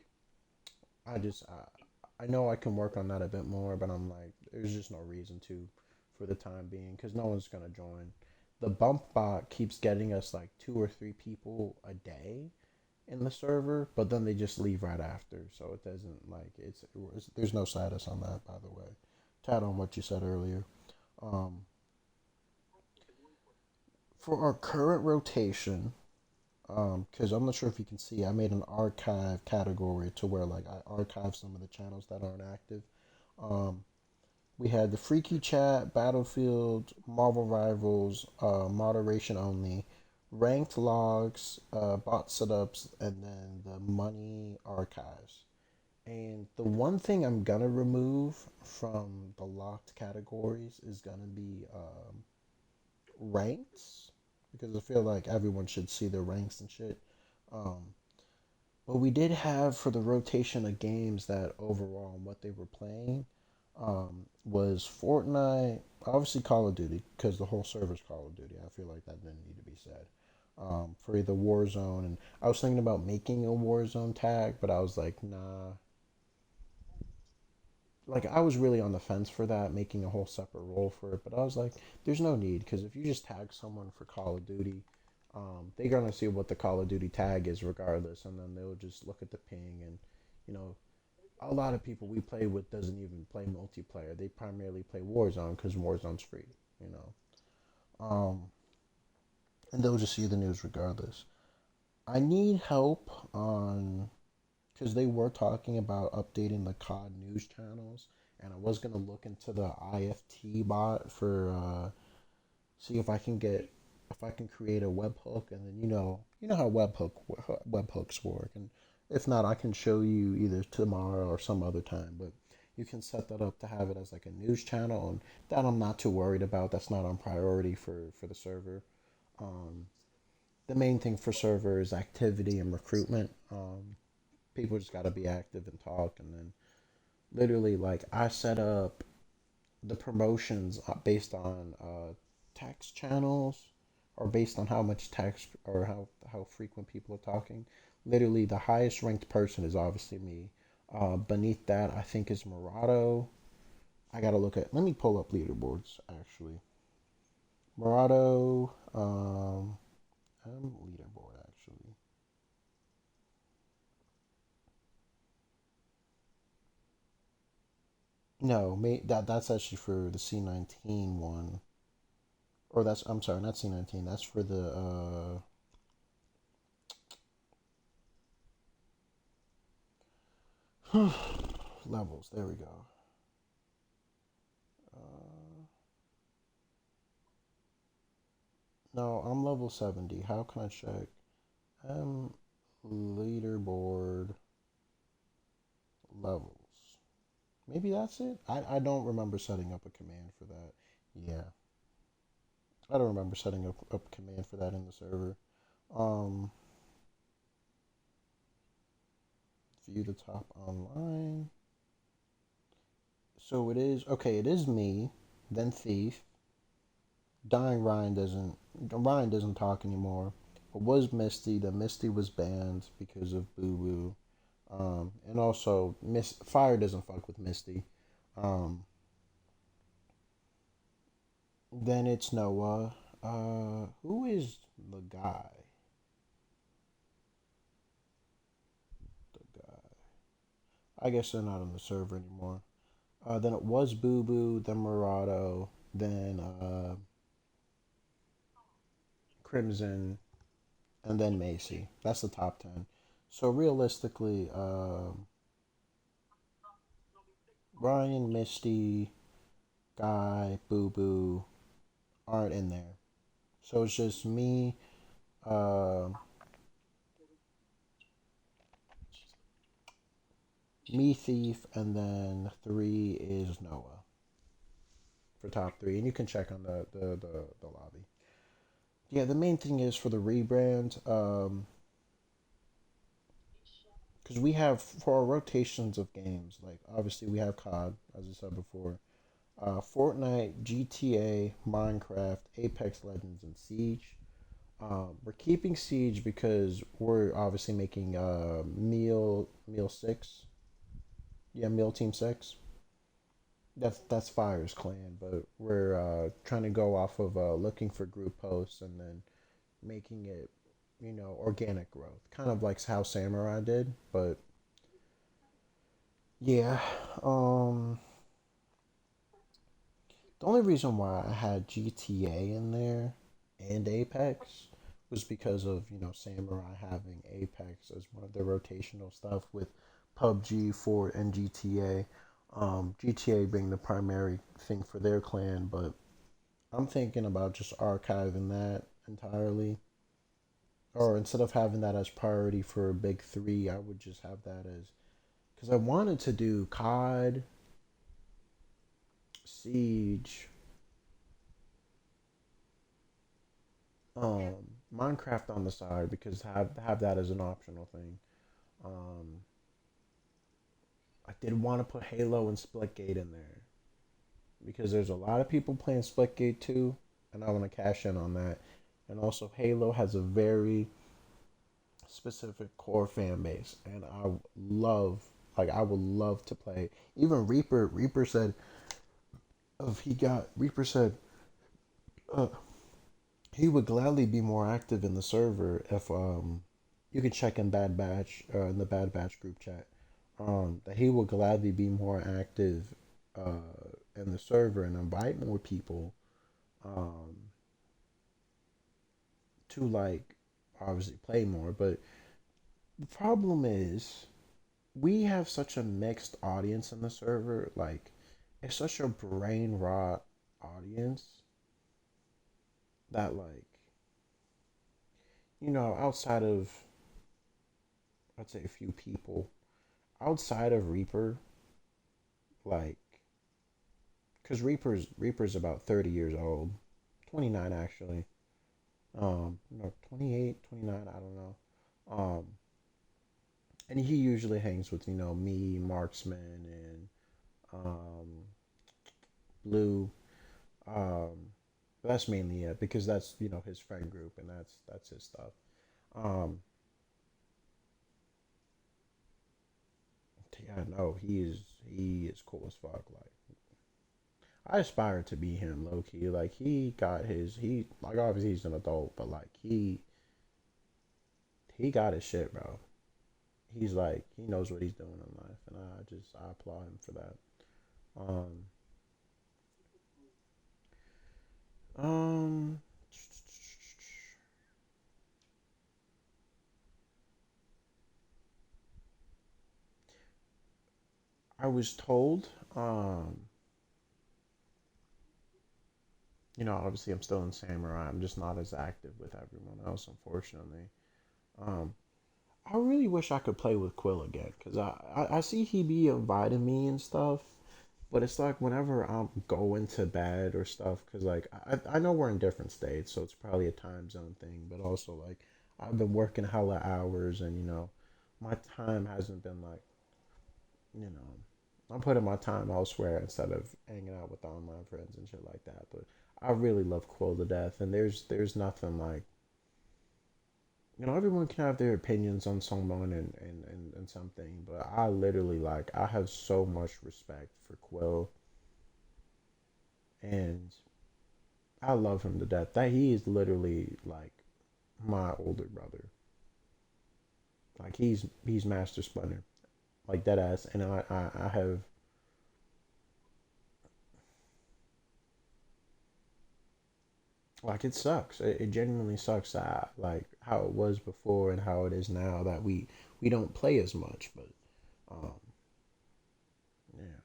I know I can work on that a bit more, but I'm like there's just no reason to, for the time being, because no one's gonna join. The bump bot keeps getting us like two or three people a day in the server, but then they just leave right after. So it doesn't like there's no status on that, by the way. Tad on what you said earlier. Um, for our current rotation, because I'm not sure if you can see, I made an archive category to where like I archive some of the channels that aren't active. Um, we had the Freaky Chat, Battlefield, Marvel Rivals, moderation only, ranked logs, bot setups, and then the money archives. And the one thing I'm gonna remove from the locked categories is gonna be ranks, because I feel like everyone should see their ranks and shit. Um, but we did have for the rotation of games that overall and what they were playing was Fortnite, obviously Call of Duty, because the whole server's Call of Duty. I feel like that didn't need to be said. For either Warzone, and I was thinking about making a Warzone tag, but I was like, nah. Like I was really on the fence for that, making a whole separate role for it, but I was like, there's no need because if you just tag someone for Call of Duty, they're gonna see what the Call of Duty tag is regardless, and then they'll just look at the ping and, you know, a lot of people we play with doesn't even play multiplayer. They primarily play Warzone because Warzone's free, you know. Um, and they'll just see the news regardless. I need help on because they were talking about updating the COD news channels, and I was gonna look into the IFT bot for see if I can create a webhook, and then you know how webhooks work, and if not, I can show you either tomorrow or some other time, but. You can set that up to have it as like a news channel, and that I'm not too worried about. That's not on priority for the server. Um, the main thing for server is activity and recruitment. People just got to be active and talk, and then literally like I set up the promotions based on text channels or based on how much text or how frequent people are talking. Literally, the highest ranked person is obviously me. Beneath that, I think is Murado. I gotta look at. Let me pull up leaderboards actually. Murado, leaderboard actually. No, that's actually for the C19 one. Or that's I'm sorry, not C19. That's for the levels. There we go. Uh, no, I'm level 70. How can I check? Leaderboard levels. Maybe that's it. I don't remember setting up a command for that. Yeah, I don't remember setting up a command for that in the server. Um, view the top online. So it is okay. It is me, then Thief. Dying Ryan doesn't talk anymore. It was Misty. The Misty was banned because of Boo Boo. And also Fire doesn't fuck with Misty. Um, then it's Noah. Who is the guy? The guy. I guess they're not on the server anymore. Then it was Boo Boo, then Murado, then Crimson, and then Macy. That's the top 10. So realistically, Ryan, Misty, Guy, Boo Boo aren't in there. So it's just uh, me, Thief, and then 3 is Noah for top 3. And you can check on the lobby. Yeah, the main thing is for the rebrand, because we have for our rotations of games, like obviously we have COD, as I said before, Fortnite, GTA, Minecraft, Apex Legends, and Siege. We're keeping Siege because we're obviously making Meal 6. Yeah, Meal Team 6. That's Fire's clan, but we're trying to go off of looking for group posts and then making it, organic growth, kind of like how Samurai did. But yeah, the only reason why I had GTA in there and Apex was because of, Samurai having Apex as one of their rotational stuff with PUBG, Fort, and GTA. GTA being the primary thing for their clan, but I'm thinking about just archiving that entirely. Or instead of having that as priority for a big three, I would just have that as. Because I wanted to do COD, Siege, um, Minecraft on the side because have that as an optional thing. Um, I did want to put Halo and Splitgate in there because there's a lot of people playing Splitgate too, and I want to cash in on that. And also, Halo has a very specific core fan base, and I would love to play. Even Reaper said, Reaper said, uh, he would gladly be more active in the server if you can check in Bad Batch in the Bad Batch group chat that he would gladly be more active in the server and invite more people um, to like obviously play more, but the problem is we have such a mixed audience in the server. Like, it's such a brain rot audience that, like, outside of, I'd say a few people, outside of Reaper, like, because Reaper's about 30 years old, 29 actually, no, 28, 29, I don't know, and he usually hangs with, me, Marksman, and um, Blue. But that's mainly it because that's his friend group and that's his stuff. Um, yeah, no, he is cool as fuck. Like, I aspire to be him, low key. Like, he like, obviously he's an adult, but like he got his shit, bro. He's like, he knows what he's doing in life, and I applaud him for that. Um, um, I was told, obviously I'm still in Samurai. I'm just not as active with everyone else, unfortunately. Um, I really wish I could play with Quill again, because I see he be inviting me and stuff, but it's like whenever I'm going to bed or stuff, because like I know we're in different states, so it's probably a time zone thing, but also like I've been working hella hours, and my time hasn't been like, you know, I'm putting my time elsewhere instead of hanging out with online friends and shit like that. But I really love Quill to death, and there's nothing like, everyone can have their opinions on someone and something, but I literally, like, I have so much respect for Quill, and I love him to death. That he is literally like my older brother. Like, he's Master Splinter, like dead ass, and I have, like, it sucks. It genuinely sucks that, like, how it was before and how it is now that we don't play as much, but um yeah,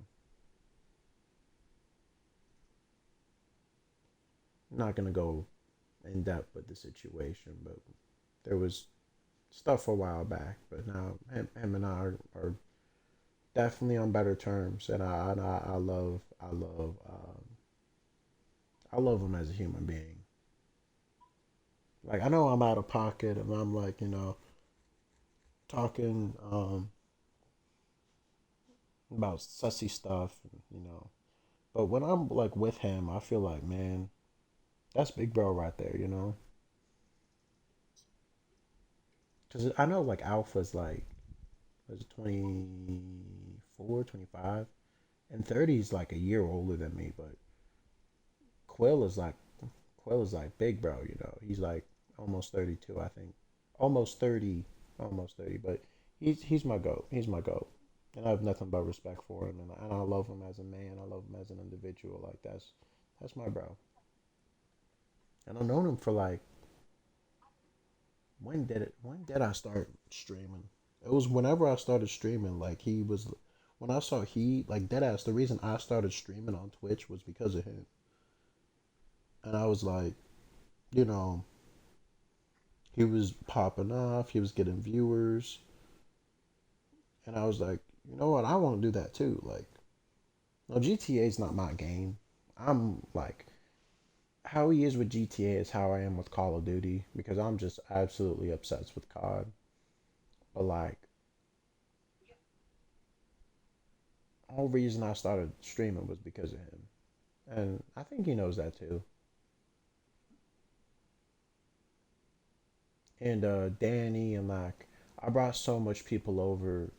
I'm not gonna go in depth with the situation, but there was stuff a while back, but now him and are definitely on better terms, and I love him as a human being. Like, I know I'm out of pocket and I'm like, talking about sussy stuff, but when I'm like with him, I feel like, man, that's big bro right there, because I know like Alpha's like, was it 24, 25, and 30 is like a year older than me, but Quill is like Quill is like big bro, he's like almost 32, I think, almost 30, almost 30, but he's my goat, he's my goat, and I have nothing but respect for him, and I love him as a man, I love him as an individual, like that's my bro, and I've known him for like, when did I start streaming? It was whenever I started streaming. Like, he was, when I saw he, like, deadass, the reason I started streaming on Twitch was because of him. And I was like, you know, he was popping off, he was getting viewers, and I was like, you know what, I want to do that too. Like, no, GTA is not my game. I'm like, how he is with GTA is how I am with Call of Duty, because I'm just absolutely obsessed with COD. But like, whole reason I started streaming was because of him, and I think he knows that too. And Danny, and like, I brought so much people over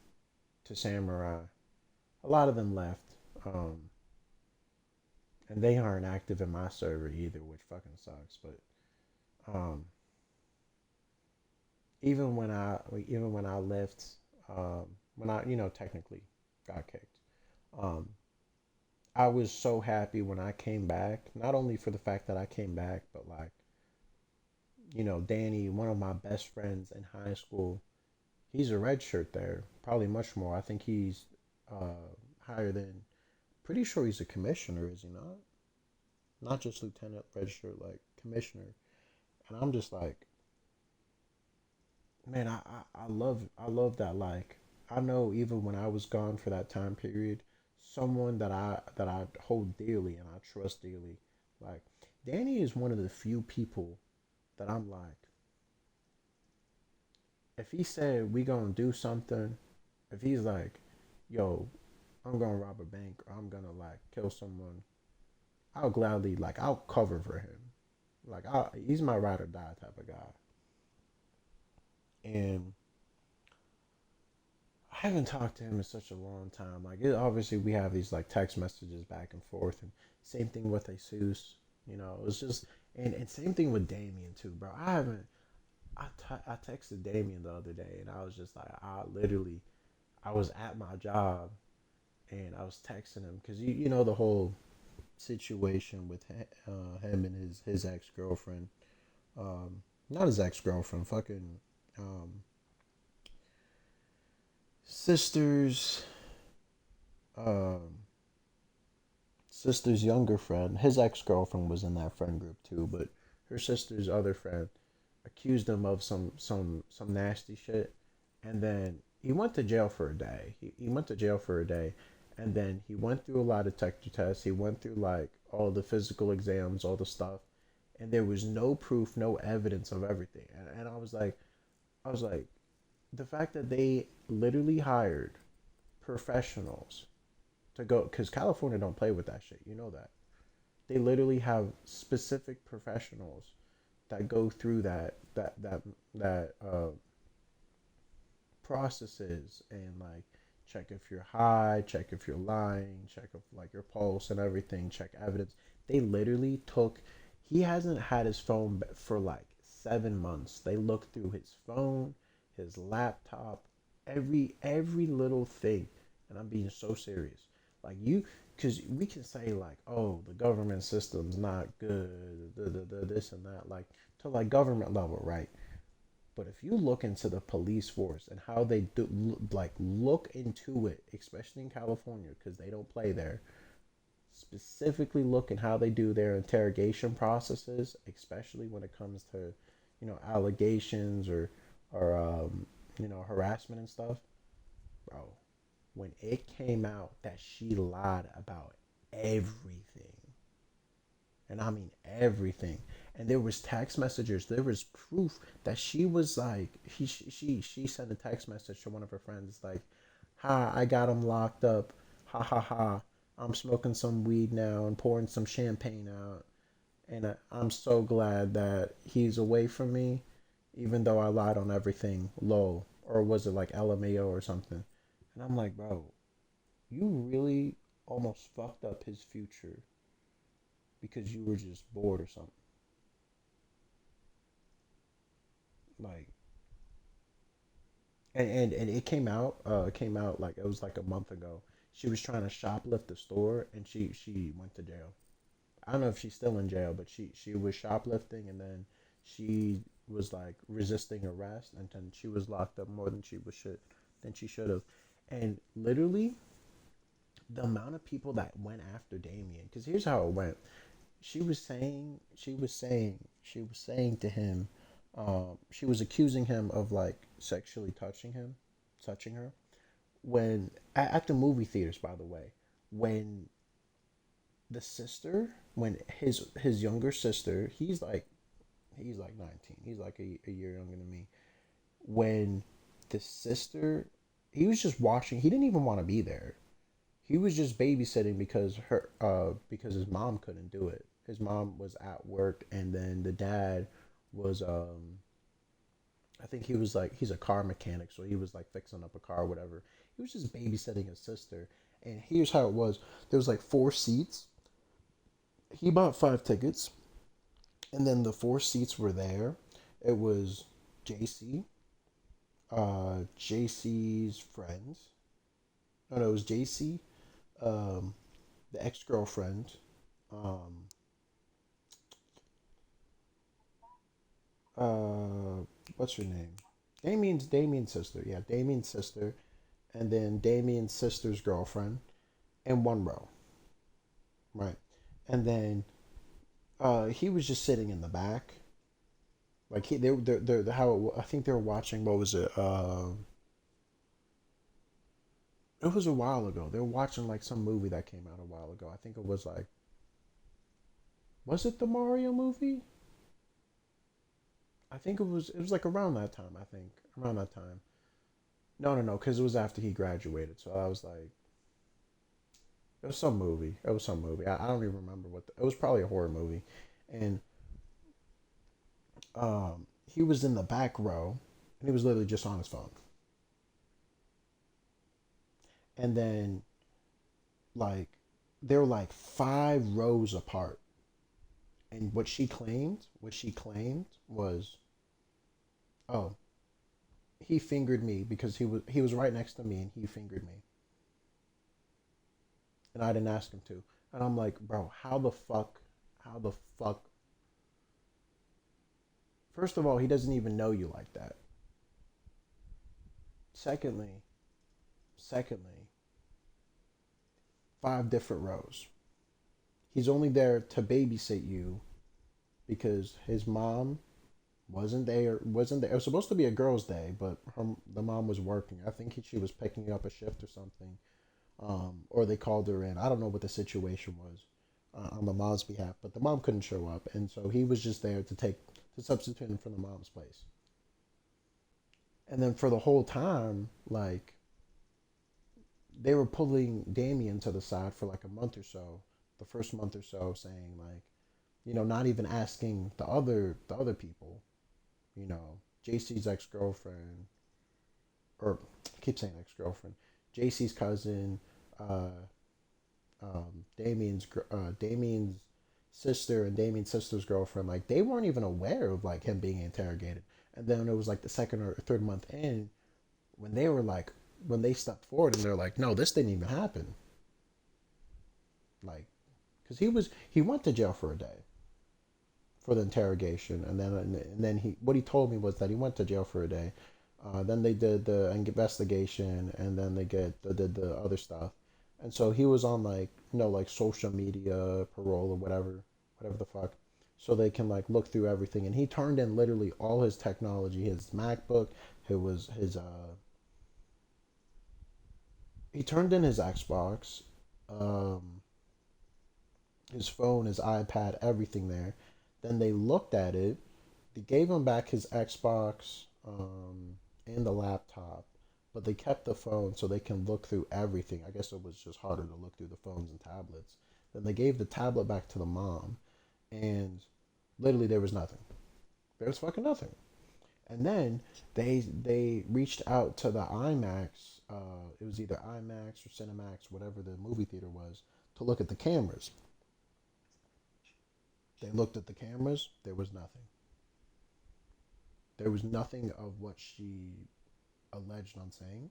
to Samurai. A lot of them left, and they aren't active in my server either, which fucking sucks. But um, even when I left, when I technically got kicked, um, I was so happy when I came back. Not only for the fact that I came back, but like, Danny, one of my best friends in high school, he's a red shirt there. Probably much more. I think he's higher than. Pretty sure he's a commissioner, is he not? Not just lieutenant red shirt, like commissioner. And I'm just like, man, I love that. Like, I know even when I was gone for that time period, someone that I hold dearly and I trust dearly, like Danny is one of the few people that I'm like, if he said we gonna do something, if he's like, yo, I'm gonna rob a bank or I'm gonna like kill someone, I'll gladly like I'll cover for him. Like he's my ride or die type of guy. And I haven't talked to him in such a long time. Like obviously we have these like text messages back and forth, and same thing with Jesus. It's just and same thing with Damien too, bro. I haven't. I texted Damien the other day, and I was just like, I was at my job, and I was texting him because you know the whole situation with him and his ex girlfriend. Not his ex girlfriend, fucking um, sister's um, sister's younger friend. His ex girlfriend was in that friend group too, but her sister's other friend accused him of some nasty shit, and then he went to jail for a day. He went to jail for a day, and then he went through a lie detector tests. He went through like all the physical exams, all the stuff, and there was no proof, no evidence of everything. And I was like, the fact that they literally hired professionals to go, because California don't play with that shit. You know that they literally have specific professionals that go through that processes and like check if you're high, check if you're lying, check if like your pulse and everything, check evidence. They literally took. He hasn't had his phone for like 7 months. They looked through his phone, his laptop, every little thing, and I'm being so serious. Like because we can say like, oh, the government system's not good, this and that, like to like government level, right? But if you look into the police force and how they do, like look into it, especially in California, because they don't play there, specifically look at how they do their interrogation processes, especially when it comes to, allegations or harassment and stuff, bro. When it came out that she lied about everything, and I mean everything, and there was text messages, there was proof that she was like, she sent a text message to one of her friends like, "Hi, I got him locked up. Ha ha ha. I'm smoking some weed now and pouring some champagne out, and I'm so glad that he's away from me, even though I lied on everything." Lol, or was it like LMAO or something? And I'm like, bro, you really almost fucked up his future because you were just bored or something. Like, and it came out like it was like a month ago. She was trying to shoplift the store, and she went to jail. I don't know if she's still in jail, but she was shoplifting, and then she was like resisting arrest, and then she was locked up more than she should have. And literally, the amount of people that went after Damien, because here's how it went. She was saying to him, she was accusing him of like sexually touching her when at the movie theaters. By the way, when when his younger sister, he's like 19. He's like a year younger than me. When the sister, he was just watching. He didn't even want to be there. He was just babysitting because his mom couldn't do it. His mom was at work, and then the dad was I think he was like, he's a car mechanic, so he was like fixing up a car or whatever. He was just babysitting his sister. And here's how it was. There was like 4 seats. He bought 5 tickets, and then the 4 seats were there. It was JC, JC's friends. No, no, it was JC, um, the ex girlfriend, um, what's her name? Damien's sister. Yeah, Damien's sister, and then Damien's sister's girlfriend in one row, right? And then he was just sitting in the back, like they're how I think they were watching. What was it? It was a while ago. They were watching like some movie that came out a while ago. I think it was like, was it the Mario movie? I think it was like around that time. I think around that time. No, because it was after he graduated. So I was like, it was some movie. It was some movie. I don't even remember it was probably a horror movie, and he was in the back row, and he was literally just on his phone. And then like they were like 5 rows apart, and what she claimed was, oh, he fingered me because he was right next to me and he fingered me, and I didn't ask him to. And I'm like, bro, how the fuck? First of all, he doesn't even know you like that. Secondly, secondly, 5 different rows. He's only there to babysit you because his mom wasn't there. It was supposed to be a girl's day, but the mom was working. I think she was picking up a shift or something, or they called her in. I don't know what the situation was on the mom's behalf, but the mom couldn't show up, and so he was just there to substitute in for the mom's place. And then for the whole time, like they were pulling Damien to the side for like a month or so, the first month or so, saying like, not even asking the other people, JC's ex girlfriend, or I keep saying ex girlfriend, JC's cousin, uh, Damien's sister and Damien's sister's girlfriend, like they weren't even aware of like him being interrogated. And then it was like the second or third month in when they were like when they stepped forward and they're like, no, this didn't even happen. Like, because he went to jail for a day for the interrogation, and then he what he told me was that he went to jail for a day. Then they did the investigation, and then did the other stuff, and so he was on like like social media parole or whatever the fuck, so they can like look through everything. And he turned in literally all his technology, his MacBook, he turned in his Xbox, um, his phone, his iPad, everything there. Then they looked at it. They gave him back his Xbox and the laptop, but they kept the phone so they can look through everything. I guess it was just harder to look through the phones and tablets. Then they gave the tablet back to the mom, and literally there was nothing. There was fucking nothing. And then they reached out to the IMAX. It was either IMAX or Cinemax, whatever the movie theater was, to look at the cameras. They looked at the cameras. There was nothing. There was nothing of what she alleged on saying.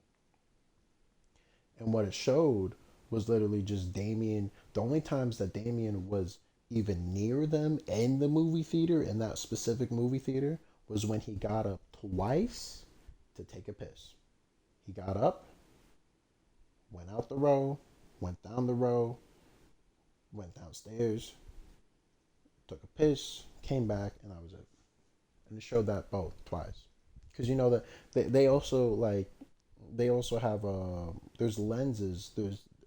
And what it showed was literally just Damien. The only times that Damien was even near them in the movie theater, in that specific movie theater, was when he got up twice to take a piss. He got up, went out the row, went down the row, went downstairs, took a piss, came back, and that was it. And it showed that both twice, because that they also like they also have there's lenses,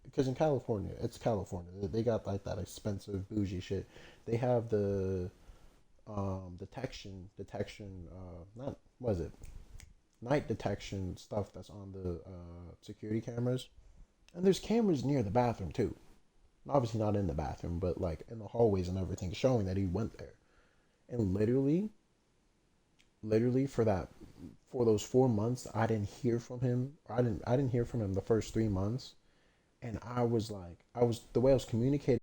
because in California, it's California, they got like that expensive bougie shit. They have the detection not was it night detection stuff that's on the security cameras, and there's cameras near the bathroom too. Obviously not in the bathroom, but like in the hallways and everything, showing that he went there. And literally for those 4 months, I didn't hear from him. I didn't hear from him the first 3 months, and I was like, the way I was communicating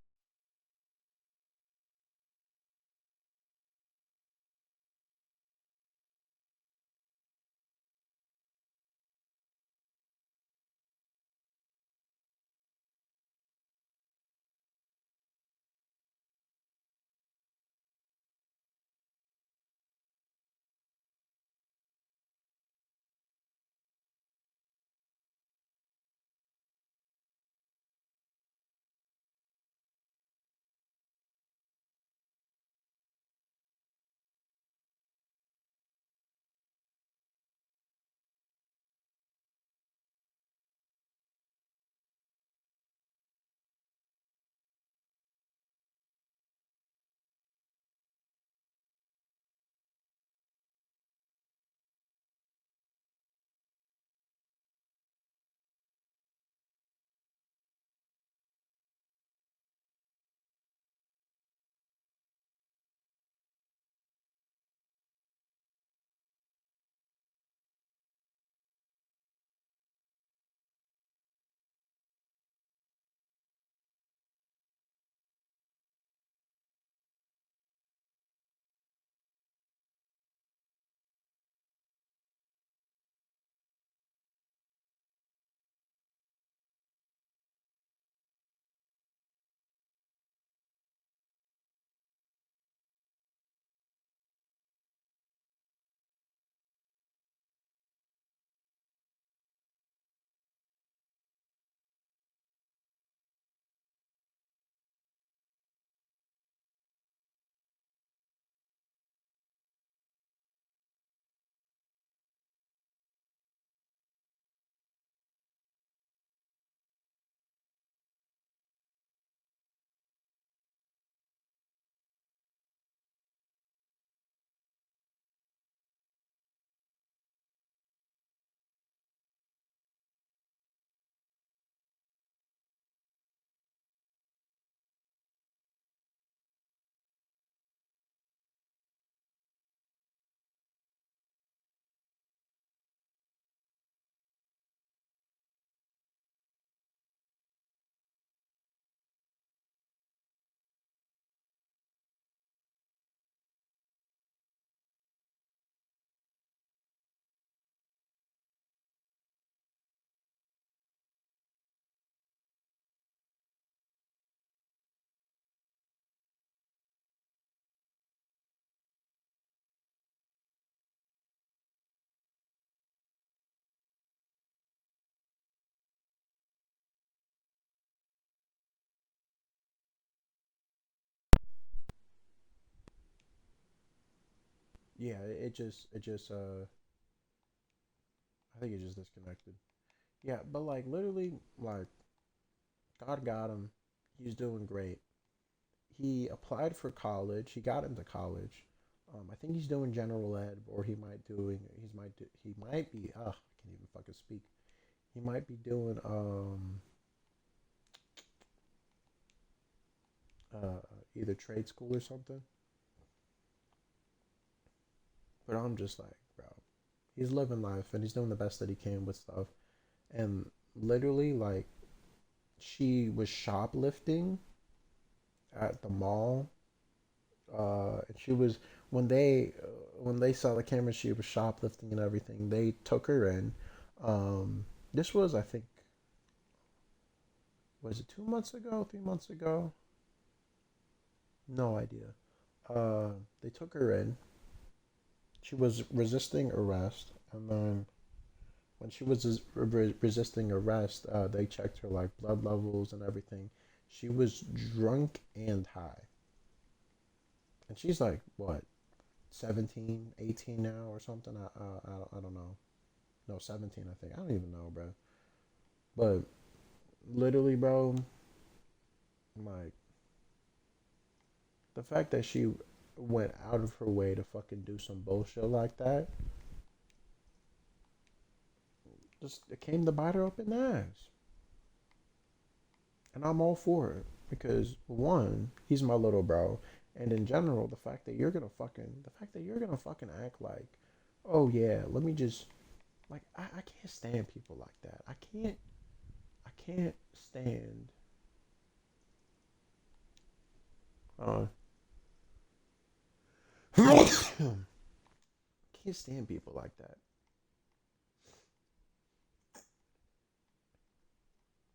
Yeah, it just I think it just disconnected. Yeah, but like literally, like God got him. He's doing great. He applied for college. He got into college. I think he's doing general ed, or he might be. I can't even fucking speak. He might be doing uh either trade school or something. But I'm just like, bro, he's living life and he's doing the best that he can with stuff. And literally, like, she was shoplifting at the mall. And she was when they saw the camera, she was shoplifting and everything. They took her in. This was, I think, was it 2 months ago, 3 months ago? No idea. They took her in. She was resisting arrest, and then when she was resisting arrest, they checked her like blood levels and everything. She was drunk and high, and she's like what, 17, 18 now or something. I don't know. No, 17 I think. I don't even know, bro. But literally, bro, like the fact that she went out of her way to fucking do some bullshit like that, just it came to bite her up in the ass. And I'm all for it because one, he's my little bro, and in general, the fact that you're gonna fucking act like, oh yeah, let me just like I can't stand people like that. I can't stand uh can't stand people like that.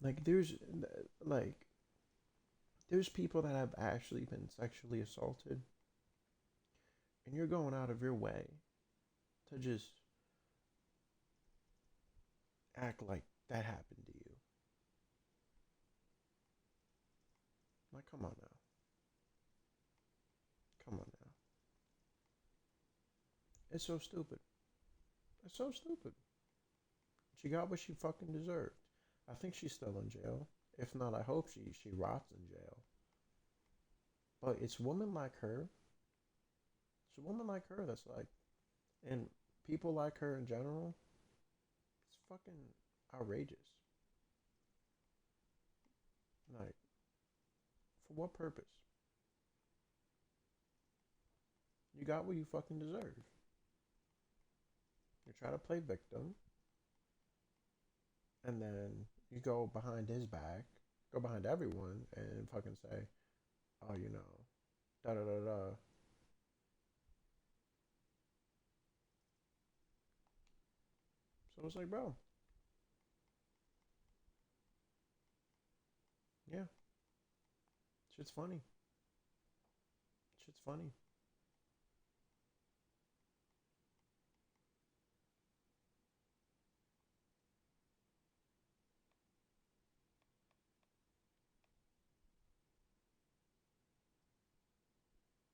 Like like there's people that have actually been sexually assaulted, and you're going out of your way to just act like that happened to you. Like, come on now. Come on now. It's so stupid. It's so stupid. She got what she fucking deserved. I think she's still in jail. If not, I hope she rots in jail. But it's women like her. It's a woman like her that's like, and people like her in general. It's fucking outrageous. Like, for what purpose? You got what you fucking deserve. You try to play victim, and then you go behind his back, go behind everyone, and fucking say, oh, da da da da. So it's like, bro, yeah, shit's funny. Shit's funny.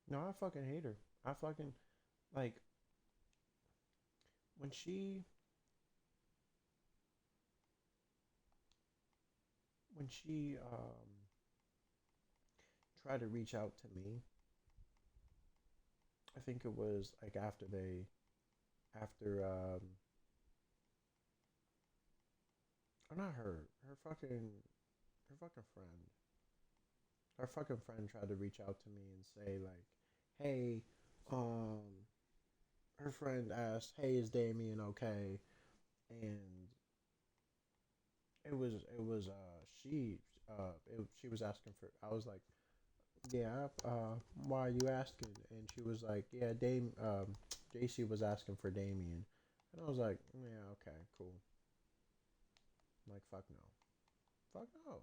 No, I fucking hate her. I fucking like when she tried to reach out to me. I think it was like after or not her, her fucking friend. Her fucking friend tried to reach out to me and say like, "Hey, um her friend asked, "Hey, is Damien okay?" And she was asking for I was like, "Yeah, why are you asking?" And she was like, "Yeah, JC was asking for Damien." And I was like, "Yeah, okay, cool." I'm like, fuck no. Fuck no.